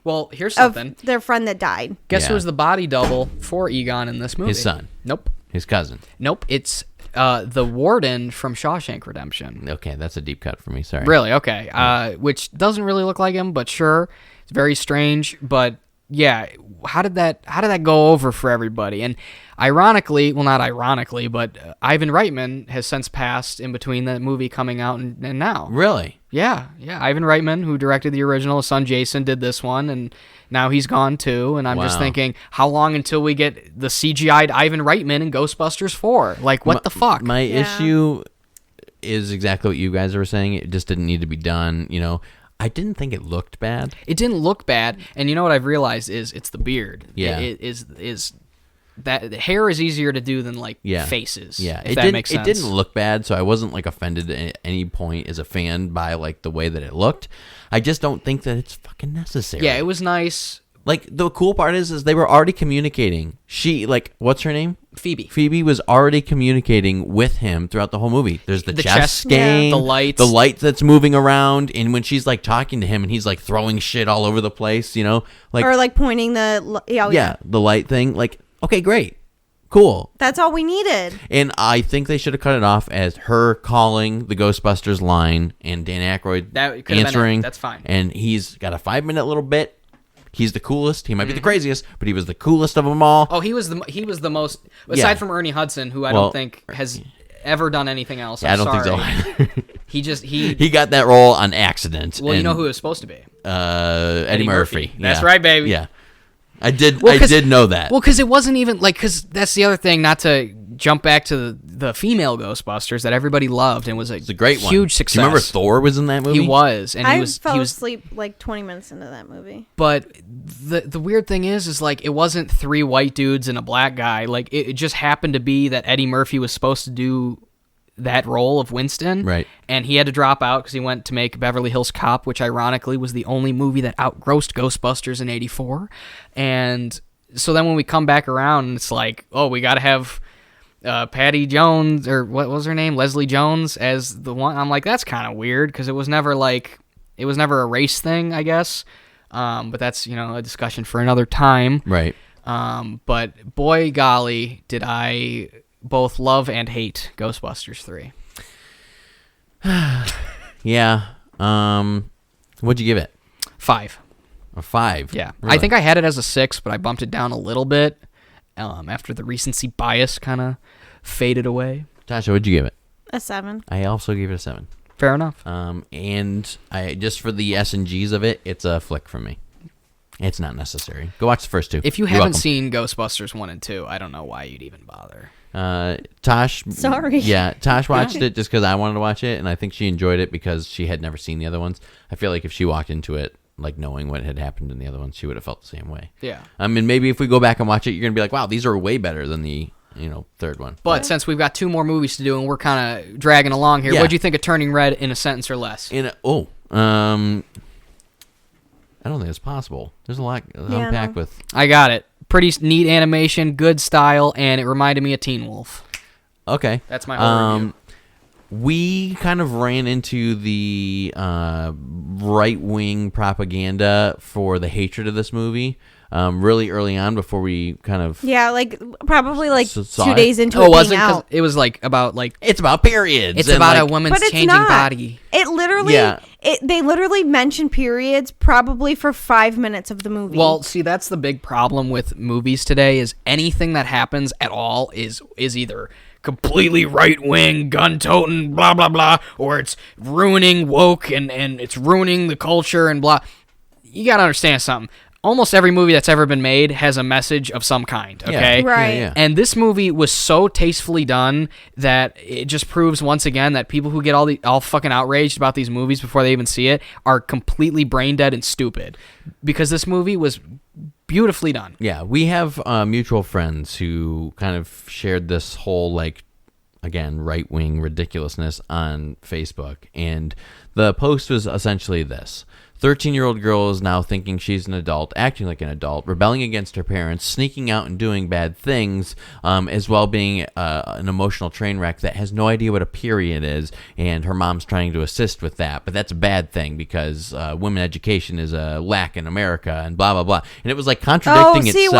Well, here's something. Of their friend that died. Guess who was the body double for Egon in this movie? His son. Nope. His cousin. Nope. It's the Warden from Shawshank Redemption. Okay, that's a deep cut for me. Sorry. Really? Okay. Which doesn't really look like him, but sure. It's very strange. But yeah, how did that go over for everybody? And ironically, well, not ironically, but Ivan Reitman has since passed in between the movie coming out and now. Really? Yeah. Ivan Reitman, who directed the original, his son Jason did this one, and now he's gone too. And I'm just thinking, how long until we get the CGI'd Ivan Reitman in Ghostbusters 4? What the fuck? My issue is exactly what you guys were saying. It just didn't need to be done. I didn't think it looked bad. It didn't look bad, and you know what I've realized is it's the beard. Yeah. It is that the hair is easier to do than faces. Yeah, if that makes sense. It didn't look bad, so I wasn't offended at any point as a fan by the way that it looked. I just don't think that it's fucking necessary. Yeah, it was nice. The cool part is they were already communicating. She what's her name? Phoebe. Phoebe was already communicating with him throughout the whole movie. There's the chess game, the lights, the light that's moving around, and when she's talking to him and he's throwing shit all over the place, or pointing the the light thing. Okay, great. Cool. That's all we needed. And I think they should have cut it off as her calling the Ghostbusters line and Dan Aykroyd answering. That's fine. And he's got a 5-minute little bit. He's the coolest. He might be the craziest, but he was the coolest of them all. Oh, he was the most, aside from Ernie Hudson, who I don't think has ever done anything else. I don't think so either. He got that role on accident. Well, you know who it was supposed to be? Eddie Murphy. That's right, baby. Yeah. I did know that. Well, because it wasn't even because that's the other thing. Not to jump back to the female Ghostbusters that everybody loved and was a great huge success. Do you remember Thor was in that movie? He was, and I fell asleep 20 minutes into that movie. But the weird thing is it wasn't 3 white dudes and a black guy. It just happened to be that Eddie Murphy was supposed to do that role of Winston, right? And he had to drop out because he went to make Beverly Hills Cop, which ironically was the only movie that outgrossed Ghostbusters in '84. And so then when we come back around, it's we got to have Patty Jones, or what was her name, Leslie Jones, as the one. I'm like, that's kind of weird because it was never a race thing, I guess. But that's a discussion for another time, right? But boy, golly, did I both love and hate Ghostbusters 3. Yeah. What'd you give it? 5. A 5. Yeah. Really? I think I had it as a 6, but I bumped it down a little bit after the recency bias kind of faded away. Tasha, what'd you give it? A 7. I also gave it a 7. Fair enough. And I just for the S&Gs of it, it's a flick for me. It's not necessary. Go watch the first 2. If you You're haven't welcome. seen Ghostbusters 1 and 2, I don't know why you'd even bother. Tosh. Sorry. Yeah, Tosh watched it just because I wanted to watch it, and I think she enjoyed it because she had never seen the other ones. I feel like if she walked into it like knowing what had happened in the other ones, she would have felt the same way. Yeah. I mean, maybe if we go back and watch it, you're gonna be like, wow, these are way better than the third one. But since we've got 2 more movies to do and we're kind of dragging along here, Yeah. what'd you think of Turning Red in a sentence or less? I don't think it's possible. There's a lot to Yeah, unpack no. with. I got it. Pretty neat animation, good style, and it reminded me of Teen Wolf. Okay. That's my whole review. We kind of ran into the right-wing propaganda for the hatred of this movie really early on before we kind of... Yeah, like probably like Saw 2 it? days into Oh, it wasn't being because out. it was like about like It's about periods. it's and, about like, a woman's But it's changing not. body. It literally, Yeah. they literally mention periods probably for 5 minutes of the movie. Well, see, that's the big problem with movies today is anything that happens at all is either completely right-wing, gun-toting, blah, blah, blah, or it's ruining woke and it's ruining the culture and blah. You gotta understand something. Almost every movie that's ever been made has a message of some kind, okay? Right. Yeah. And this movie was so tastefully done that it just proves once again that people who get all fucking outraged about these movies before they even see it are completely brain dead and stupid. Because this movie was beautifully done. Yeah, we have mutual friends who kind of shared this whole, like, again, right-wing ridiculousness on Facebook. And the post was essentially this. 13-year-old girl is now thinking she's an adult, acting like an adult, rebelling against her parents, sneaking out and doing bad things, as well being an emotional train wreck that has no idea what a period is, and her mom's trying to assist with that. But that's a bad thing because women education is a lack in America, and blah, blah, blah. And it was like contradicting itself.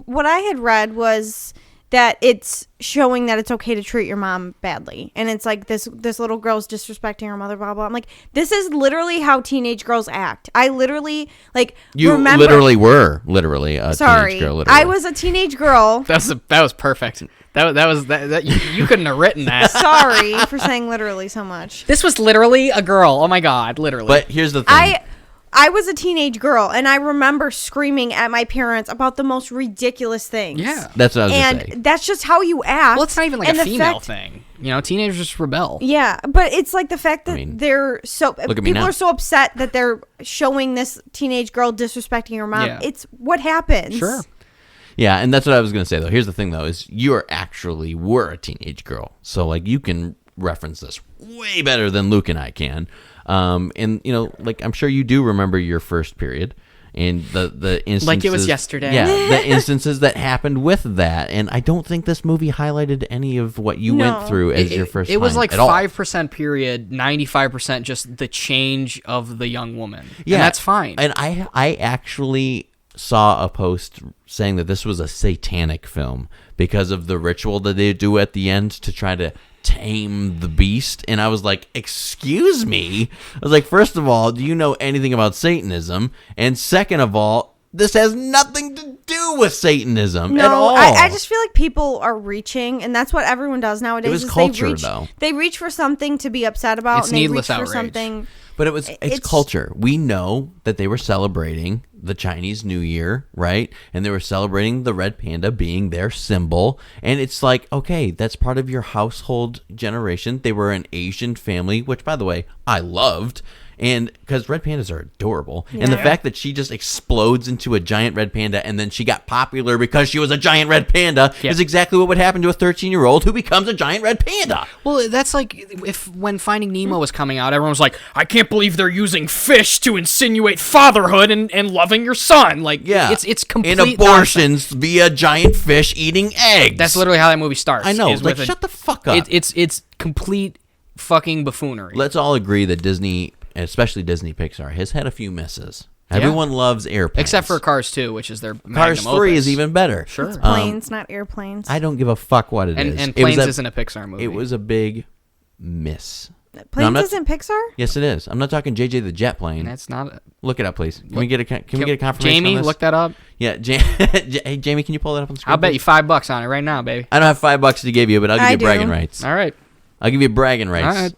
what I had read was that it's showing that it's okay to treat your mom badly, and it's like this little girl's disrespecting her mother, blah blah. I'm like, this is literally how teenage girls act. I literally remember. Literally were a teenage girl. Literally. I was a teenage girl. That was perfect. That you couldn't have written that. Sorry for saying literally so much. This was literally a girl. Oh my god, literally. But here's the thing. I was a teenage girl, and I remember screaming at my parents about the most ridiculous things. Yeah. That's what I was going to say. And that's just how you act. Well, it's not even like And a the female fact- thing. Teenagers just rebel. Yeah, but it's like the fact that they're so look at me people now. are so upset that they're showing this teenage girl disrespecting her mom. Yeah. It's what happens. Sure. Yeah, and that's what I was going to say, though. Here's the thing, though, is you were a teenage girl. So, like, you can reference this way better than Luke and I can. And, I'm sure you do remember your first period and the instances. Like it was yesterday. Yeah, the instances that happened with that. And I don't think this movie highlighted any of what you went through as your first time. It was like at all. 5% period, 95% just the change of the young woman. Yeah, and that's fine. And I actually saw a post saying that this was a satanic film because of the ritual that they do at the end to try to tame the beast. And I was like, excuse me? I was like, first of all, do you know anything about Satanism? And second of all, this has nothing to do with Satanism at all. I just feel like people are reaching, and that's what everyone does nowadays. It was is culture, though. They reach for something to be upset about, It's and they needless reach for outrage. something. But it's culture. We know that they were celebrating the Chinese New Year, right? And they were celebrating the red panda being their symbol. And it's like, okay, that's part of your household generation. They were an Asian family, which, by the way, I loved. And because red pandas are adorable. And the fact that she just explodes into a giant red panda and then she got popular because she was a giant red panda is exactly what would happen to a 13-year-old who becomes a giant red panda. Well, that's like when Finding Nemo was coming out, everyone was like, I can't believe they're using fish to insinuate fatherhood and loving your son. Like, it's complete And abortions via giant fish eating eggs. That's literally how that movie starts. I know. is Like, with shut the fuck up. It's complete fucking buffoonery. Let's all agree that Disney, especially Disney Pixar, has had a few misses. Everyone loves airplanes. Except for Cars 2, which is their Cars magnum 3 opus. is even better. Sure. It's planes, not airplanes. I don't give a fuck what it is. And It was Planes isn't a Pixar movie. It was a big miss. Planes isn't Pixar? Yes, it is. I'm not talking JJ the Jet Plane. That's not. Look it up, please. Can we get a confirmation Jamie, on this? look that up. Yeah, hey, Jamie, can you pull that up on the screen? I'll bet you $5 on it right now, baby. I don't have $5 to give you, but I'll give you bragging rights. All right. I'll give you bragging rights. All right.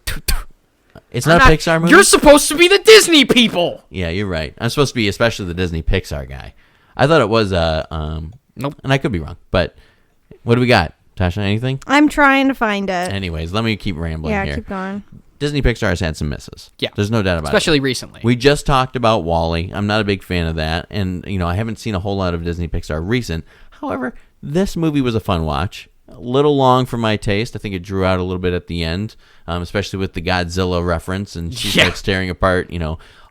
It's not a Pixar movie? You're supposed to be the Disney people. Yeah, you're right. I'm supposed to be especially the Disney Pixar guy. I thought it was Nope. And I could be wrong, but what do we got? Tasha, anything? I'm trying to find it. Anyways, let me keep rambling here. Yeah, keep going. Disney Pixar has had some misses. Yeah. There's no doubt about Especially it. recently. We just talked about WALL-E. I'm not a big fan of that, and I haven't seen a whole lot of Disney Pixar recent. However, this movie was a fun watch. A little long for my taste. I think it drew out a little bit at the end, especially with the Godzilla reference, and she starts tearing apart,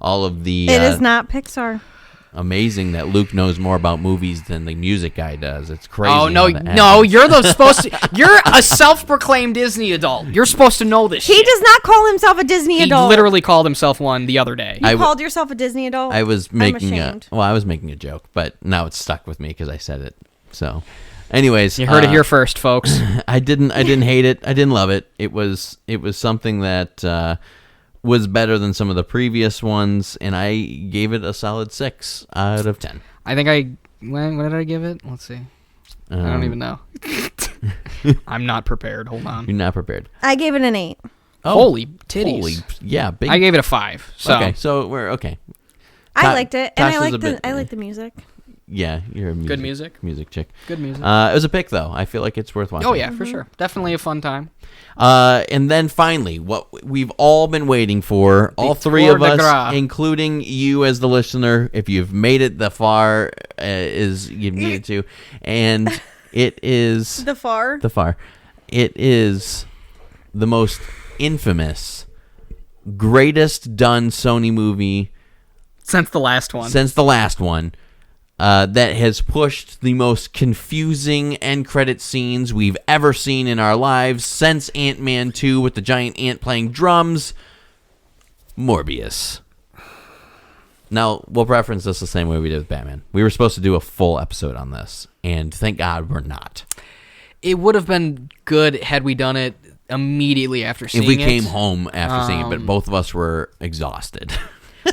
all of the... It is not Pixar. Amazing that Luke knows more about movies than the music guy does. It's crazy. Oh, no, you're you're a self-proclaimed Disney adult. You're supposed to know this shit. He does not call himself a Disney adult. He literally called himself one the other day. You called yourself a Disney adult? I was making I was making a joke, but now it's stuck with me because I said it. So, anyways, you heard it here first, folks. I didn't hate it. I didn't love it. It was something that was better than some of the previous ones, and I gave it a solid 6 out of 10. I think what did I give it? Let's see. I don't even know. I'm not prepared. Hold on. You're not prepared. I gave it an 8. Oh, holy titties. Big. I gave it a 5. So. Okay, so we're okay. I liked it, and Tasha's I like the music. Yeah, you're a good music chick. Good music. It was a pick, though. I feel like it's worth watching. Oh, yeah, for sure. Definitely a fun time. And then finally, what we've all been waiting for, all three of us, including you as the listener, if you've made it the far as you've needed to, and it is... The far? The far. It is the most infamous, greatest done Sony movie... Since the last one. That has pushed the most confusing end credit scenes we've ever seen in our lives since Ant-Man 2 with the giant ant playing drums. Morbius. Now, we'll reference this the same way we did with Batman. We were supposed to do a full episode on this, and thank God we're not. It would have been good had we done it immediately after seeing it. If we came home after seeing it, but both of us were exhausted.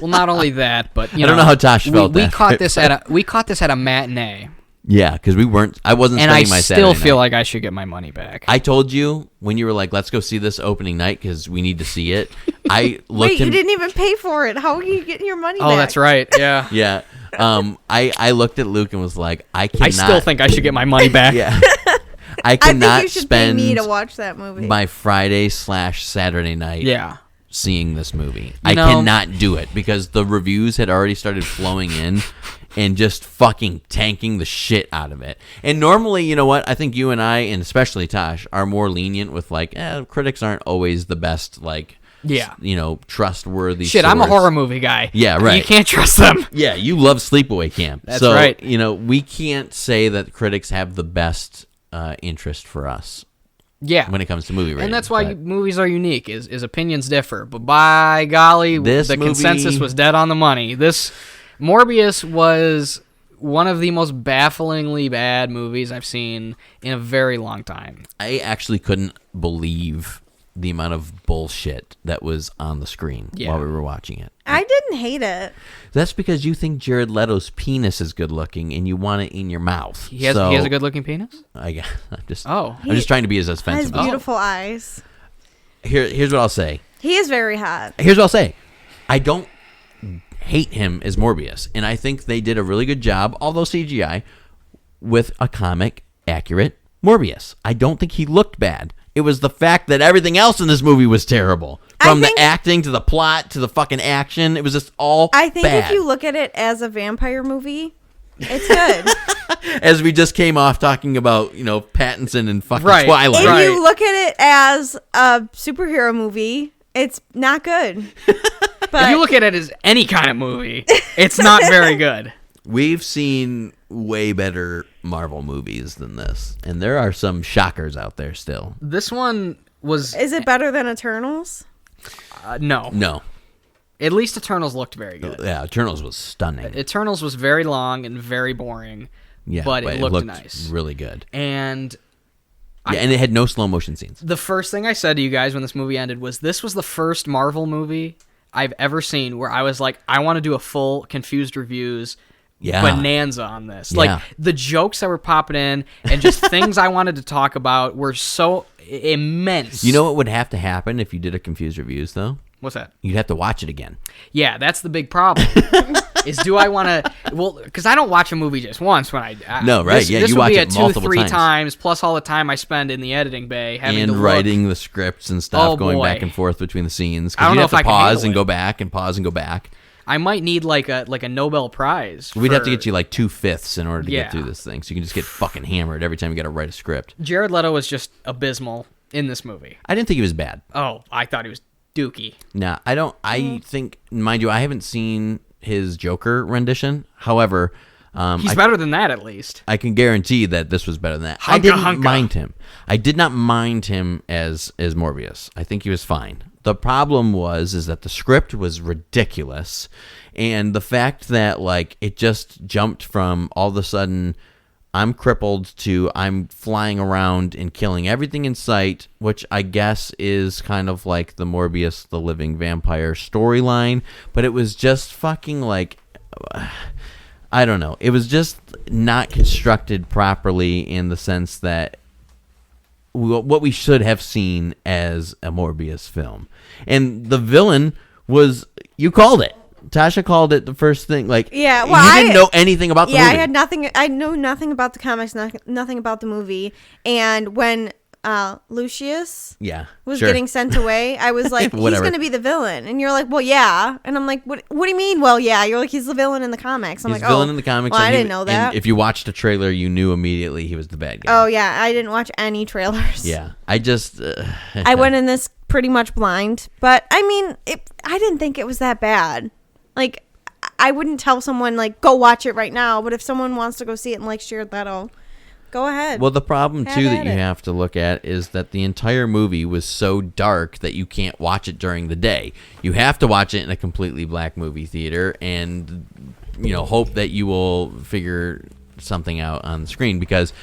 Well, not only that, but I don't know how Tosh felt. We caught this at a matinee. Yeah, because I wasn't spending my Saturday night. And I still feel like I should get my money back. I told you when you were like, "Let's go see this opening night because we need to see it." I looked. Wait, you didn't even pay for it. How are you getting your money back? Oh, that's right. Yeah. Yeah. I looked at Luke and was like, "I cannot." I still think I should get my money back. Yeah. I cannot I think you should spend pay me to watch that movie. my Friday/Saturday night. Yeah. Seeing this movie. I cannot do it because the reviews had already started flowing in and just fucking tanking the shit out of it. And normally, you know what? I think you and I, and especially Tosh, are more lenient with like, critics aren't always the best, like, trustworthy shit, source. I'm a horror movie guy. Yeah, right. You can't trust them. Yeah, you love Sleepaway Camp. That's right. We can't say that critics have the best interest for us. Yeah, when it comes to movie ratings. And that's why movies are unique, is opinions differ. But by golly, the consensus was dead on the money. This Morbius was one of the most bafflingly bad movies I've seen in a very long time. I actually couldn't believe the amount of bullshit that was on the screen while we were watching it. I didn't hate it. That's because you think Jared Leto's penis is good looking and you want it in your mouth. He has a good looking penis? I'm just trying to be as offensive. He has beautiful eyes. Here's what I'll say. He is very hot. Here's what I'll say. I don't hate him as Morbius, and I think they did a really good job, although CGI, with a comic accurate Morbius. I don't think he looked bad. It was the fact that everything else in this movie was terrible. From the acting to the plot to the fucking action. It was just all bad. If you look at it as a vampire movie, it's good. As we just came off talking about, Pattinson and fucking Twilight. If you look at it as a superhero movie, it's not good. But if you look at it as any kind of movie, it's not very good. We've seen way better Marvel movies than this, and there are some shockers out there still. This one was... Is it better than Eternals? No. At least Eternals looked very good. Yeah, Eternals was stunning. Eternals was very long and very boring, but it looked nice. Really good. And Yeah, and it had no slow motion scenes. The first thing I said to you guys when this movie ended was this was the first Marvel movie I've ever seen where I was like, I want to do a full Confused Reviews bonanza on this. Yeah. Like, the jokes that were popping in and just things I wanted to talk about were so immense. You know what would have to happen if you did a Confused Reviews, though? What's that? You'd have to watch it again. Yeah, that's the big problem. Is do I want to? Well, because I don't watch a movie just once. When I no, right? This you would watch be it a multiple 2-3 times. times, plus all the time I spend in the editing bay having and to writing look. the scripts and stuff, going boy. back and forth between the scenes. I don't Because you know have if I to can pause handle and it. go back and pause and go back. I might need like a Nobel Prize. We'd have to for- get you like 2/5 in order to Yeah. get through this thing, so you can just get fucking hammered every time you got to write a script. Jared Leto was just abysmal in this movie. I didn't think he was bad. Oh, I thought he was dookie. Nah, I don't. I think, mind you, I haven't seen his Joker rendition. However, He's better than that, at least. I can guarantee that this was better than that. I Hunka, didn't hunka. mind him. I did not mind him as Morbius. I think he was fine. The problem is that the script was ridiculous, and the fact that like it just jumped from all of a sudden I'm crippled to I'm flying around and killing everything in sight, which I guess is kind of like the Morbius the Living Vampire storyline, but it was just fucking like I don't know. It was just not constructed properly in the sense that what we should have seen as a Morbius film. And the villain was, you called it. Tasha called it the first thing. Like, Yeah, well, you didn't know anything about the movie. I had nothing. I know nothing about the comics, nothing about the movie. And when Lucius was sure. getting sent away, I was like, he's Whatever. going to be the villain. And you're like, well, yeah. And I'm like, what do you mean? Well, yeah. You're like, he's the villain in the comics. I'm He's like, the villain in the comics. well, and I didn't know that. And if you watched the trailer, you knew immediately he was the bad guy. Oh, yeah. I didn't watch any trailers. Yeah. I just... I went in this pretty much blind. But, I mean, I didn't think it was that bad. Like, I wouldn't tell someone, like, go watch it right now. But if someone wants to go see it and like Jared Leto, go ahead. Well, the problem, Have too, at that you it. have to look at is that the entire movie was so dark that you can't watch it during the day. You have to watch it in a completely black movie theater and, hope that you will figure something out on the screen, because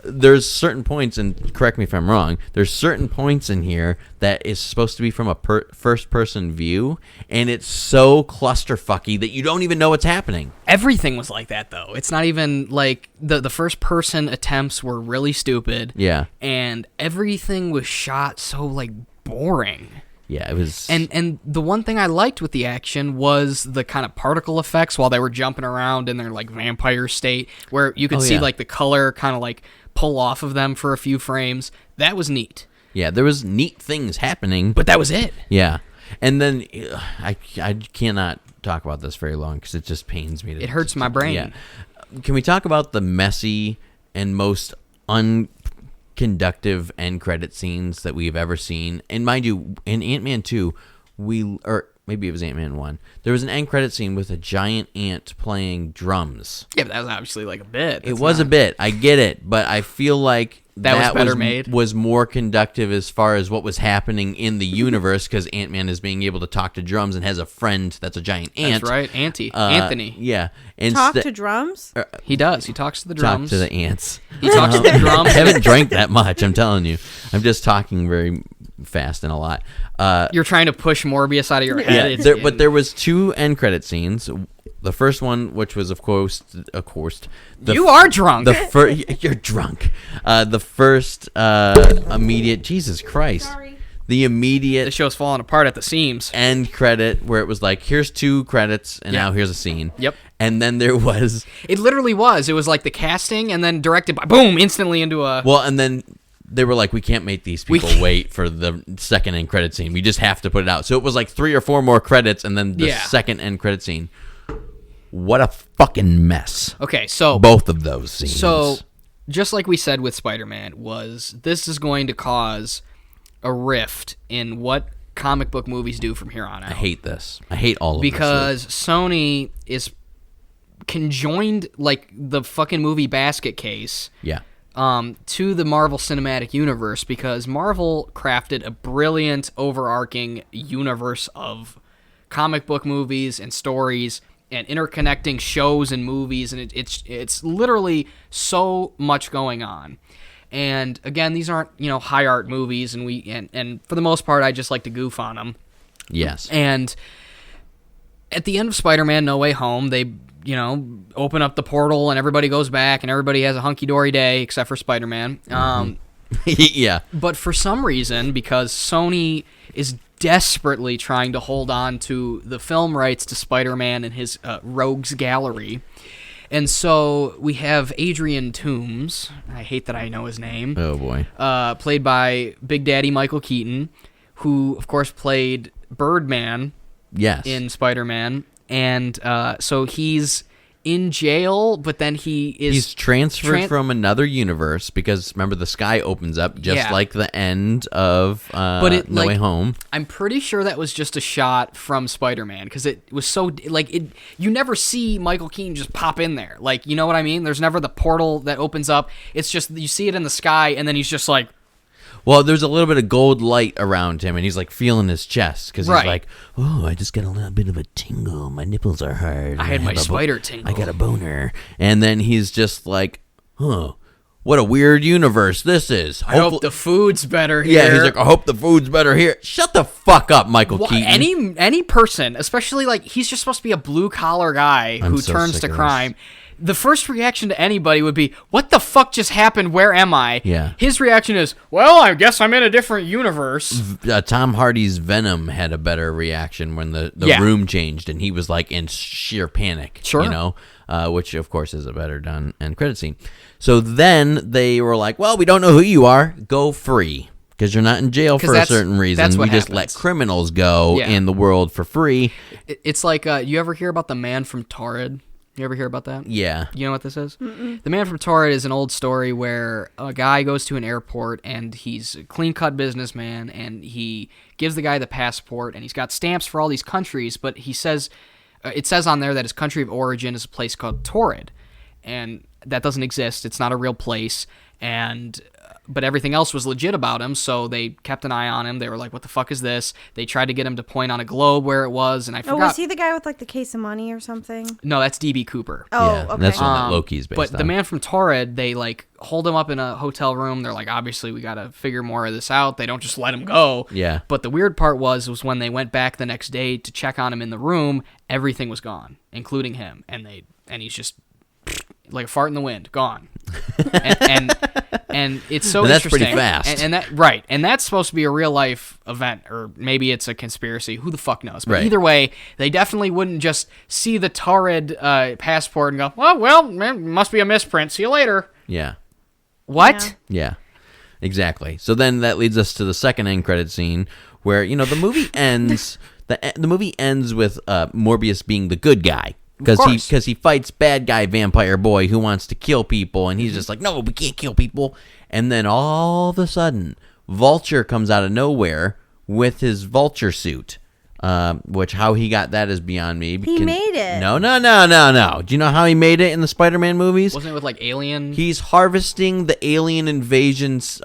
there's certain points, and correct me if I'm wrong, there's certain points in here that is supposed to be from a first-person view, and it's so clusterfucky that you don't even know what's happening. Everything was like that, though. It's not even like the first person attempts were really stupid. Yeah. And everything was shot so like boring. Yeah, it was... And the one thing I liked with the action was the kind of particle effects while they were jumping around in their like vampire state, where you could see like the color kind of like pull off of them for a few frames. That was neat. Yeah, there was neat things happening. But that was it. Yeah. And then I cannot talk about this very long because it just pains me. It hurts my brain. Yeah. Can we talk about the messy and most unconductive end credit scenes that we've ever seen? And mind you, in Ant-Man 2, or maybe it was Ant-Man 1, there was an end credit scene with a giant ant playing drums. Yeah, but that was obviously like a bit. It was a bit. I get it. But I feel like That was better made? Was more conductive as far as what was happening in the universe, because Ant-Man is being able to talk to drums and has a friend that's a giant ant. That's right, Anthony. Yeah. Talk to drums? He does. He talks to the Talk drums. to the ants. He talks to the drums. I haven't drank that much, I'm telling you. I'm just talking very fast and a lot. You're trying to push Morbius out of your head. Yeah, but there was two end credit scenes. The first one, which was of course, you are drunk. You're drunk. The first immediate, Jesus Christ, Sorry. the immediate The show's falling apart at the seams. end credit where it was like, here's two credits and Yeah. now here's a scene. Yep. And then there was It literally was. It was like the casting and then directed by boom instantly into a. and then they were like, we can't make these people can't- wait for the second end credit scene. We just have to put it out. So it was like 3 or 4 more credits and then the Yeah. second end credit scene. What a fucking mess. Okay, so Both of those scenes. So, just like we said with Spider-Man, this is going to cause a rift in what comic book movies do from here on out. I hate this. I hate all of Because Sony is conjoined like the fucking movie basket case this. Yeah. to the Marvel Cinematic Universe, because Marvel crafted a brilliant overarching universe of comic book movies and stories and interconnecting shows and movies, and it's literally so much going on. And again, these aren't, high art movies, and for the most part, I just like to goof on them. Yes. And at the end of Spider-Man No Way Home, they, open up the portal and everybody goes back and everybody has a hunky-dory day except for Spider-Man. Yeah. But for some reason, because Sony is desperately trying to hold on to the film rights to Spider-Man and his Rogues Gallery, and so we have Adrian Toomes, I hate that I know his name. Oh, boy. Played by Big Daddy Michael Keaton, who, of course, played Birdman in Spider-Man. And so he's in jail, but then he's transferred from another universe because, remember, the sky opens up just like the end of No Way Home. I'm pretty sure that was just a shot from Spider-Man because it was so, you never see Michael Keaton just pop in there. Like, you know what I mean? There's never the portal that opens up. It's just, you see it in the sky, and then he's just like... Well, there's a little bit of gold light around him, and he's like feeling his chest because he's like, "Oh, I just got a little bit of a tingle. My nipples are hard. I had my spider tingle. I got a boner." And then he's just like, "Huh, what a weird universe this is. I hope the food's better here." Yeah, he's like, "I hope the food's better here." Shut the fuck up, Michael Keaton. Any person, especially he's just supposed to be a blue collar guy who turns to crime. The first reaction to anybody would be, what the fuck just happened? Where am I? Yeah. His reaction is, well, I guess I'm in a different universe. Tom Hardy's Venom had a better reaction when the room changed, and he was like in sheer panic. Sure. Which, of course, is a better done end credit scene. So then they were like, well, we don't know who you are. Go free. Because you're not in jail for a certain reason. That's what we just let criminals go in the world for free. It's like, you ever hear about the Man from Torrid? You ever hear about that? Yeah. You know what this is? Mm-mm. The Man from Torrid is an old story where a guy goes to an airport and he's a clean-cut businessman and he gives the guy the passport and he's got stamps for all these countries, but he says, it says on there that his country of origin is a place called Torrid, and that doesn't exist. It's not a real place, but everything else was legit about him, so they kept an eye on him. They were like, what the fuck is this? They tried to get him to point on a globe where it was, and I forgot. Oh, was he the guy with, the case of money or something? No, that's D.B. Cooper. Oh, yeah, okay. That's what that Loki's based on. But the Man from Torrid, they, hold him up in a hotel room. They're like, obviously, we got to figure more of this out. They don't just let him go. Yeah. But the weird part was when they went back the next day to check on him in the room, everything was gone, including him. And he's just... like a fart in the wind, gone. and it's so that's interesting. Pretty fast. And that's supposed to be a real life event, or maybe it's a conspiracy. Who the fuck knows? But either way, they definitely wouldn't just see the Torrid passport and go, well, man, must be a misprint. See you later. Yeah. What? Yeah. Exactly. So then that leads us to the second end credit scene where, the movie ends. The movie ends with Morbius being the good guy. Because he fights bad guy vampire boy who wants to kill people, and he's just like, no, we can't kill people. And then all of a sudden, Vulture comes out of nowhere with his Vulture suit, which how he got that is beyond me. He made it. No. Do you know how he made it in the Spider-Man movies? Wasn't it with Alien? He's harvesting the alien invasion's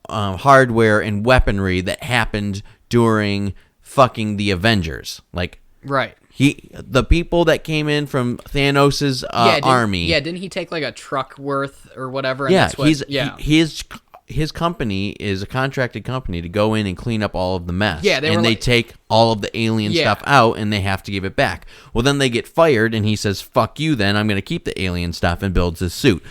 hardware and weaponry that happened during fucking the Avengers. Right. The people that came in from Thanos' army. Yeah, didn't he take a truck worth or whatever? And Yeah, his company is a contracted company to go in and clean up all of the mess. Yeah, they take all of the alien stuff out and they have to give it back. Well, then they get fired and he says, "Fuck you, then I'm going to keep the alien stuff," and builds his suit.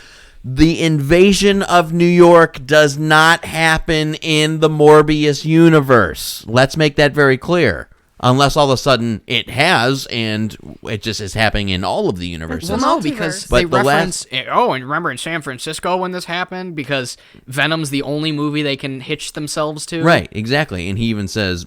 The invasion of New York does not happen in the Morbius universe. Let's make that very clear. Unless all of a sudden it has, and it just is happening in all of the universes. Well, no, because they reference... and remember in San Francisco when this happened? Because Venom's the only movie they can hitch themselves to? Right, exactly. And he even says,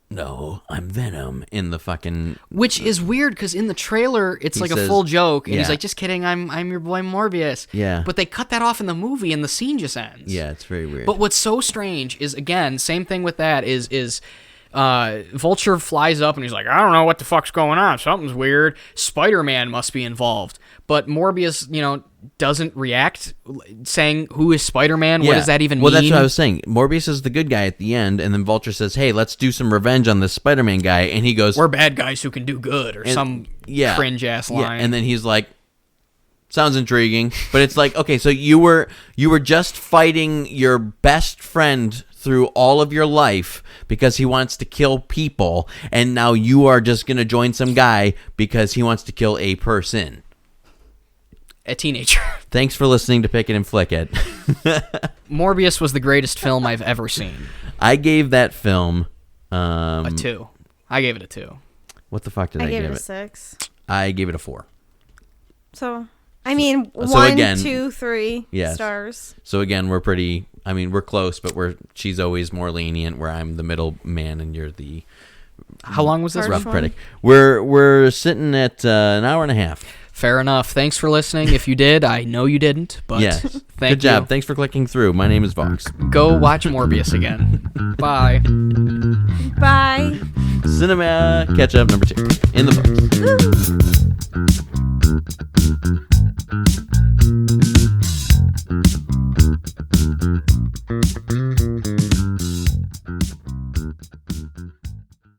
no, I'm Venom in the fucking... Which is weird, because in the trailer, it's a full joke, and he's like, just kidding, I'm your boy Morbius. Yeah. But they cut that off in the movie, and the scene just ends. Yeah, it's very weird. But what's so strange is, again, same thing with that, is Vulture flies up and he's like, I don't know what the fuck's going on. Something's weird. Spider-Man must be involved. But Morbius, doesn't react, saying, who is Spider-Man? What does that even mean? Well, that's what I was saying. Morbius is the good guy at the end, and then Vulture says, hey, let's do some revenge on this Spider-Man guy. And he goes, we're bad guys who can do good, or some cringe-ass line. Yeah, and then he's like, Sounds intriguing, but it's like, okay, so you were just fighting your best friend through all of your life because he wants to kill people, and now you are just going to join some guy because he wants to kill a person. A teenager. Thanks for listening to Pick It and Flick It. Morbius was the greatest film I've ever seen. I gave that film a 2. I gave it a 2. What the fuck did I give it? I gave it a 6. I gave it a 4. So, I mean, so 1, again, 2, 3 yes. stars. So again, we're pretty. I mean, we're close, but she's always more lenient. Where I'm the middle man, and you're the. How long was this rough one? critic? We're sitting at an hour and a half. Fair enough. Thanks for listening. If you did, I know you didn't, but yes. thank Good job. you. Thanks for clicking through. My name is Vox. Go watch Morbius again. Bye. Bye. Cinema catch-up number 2 in the books. Woo.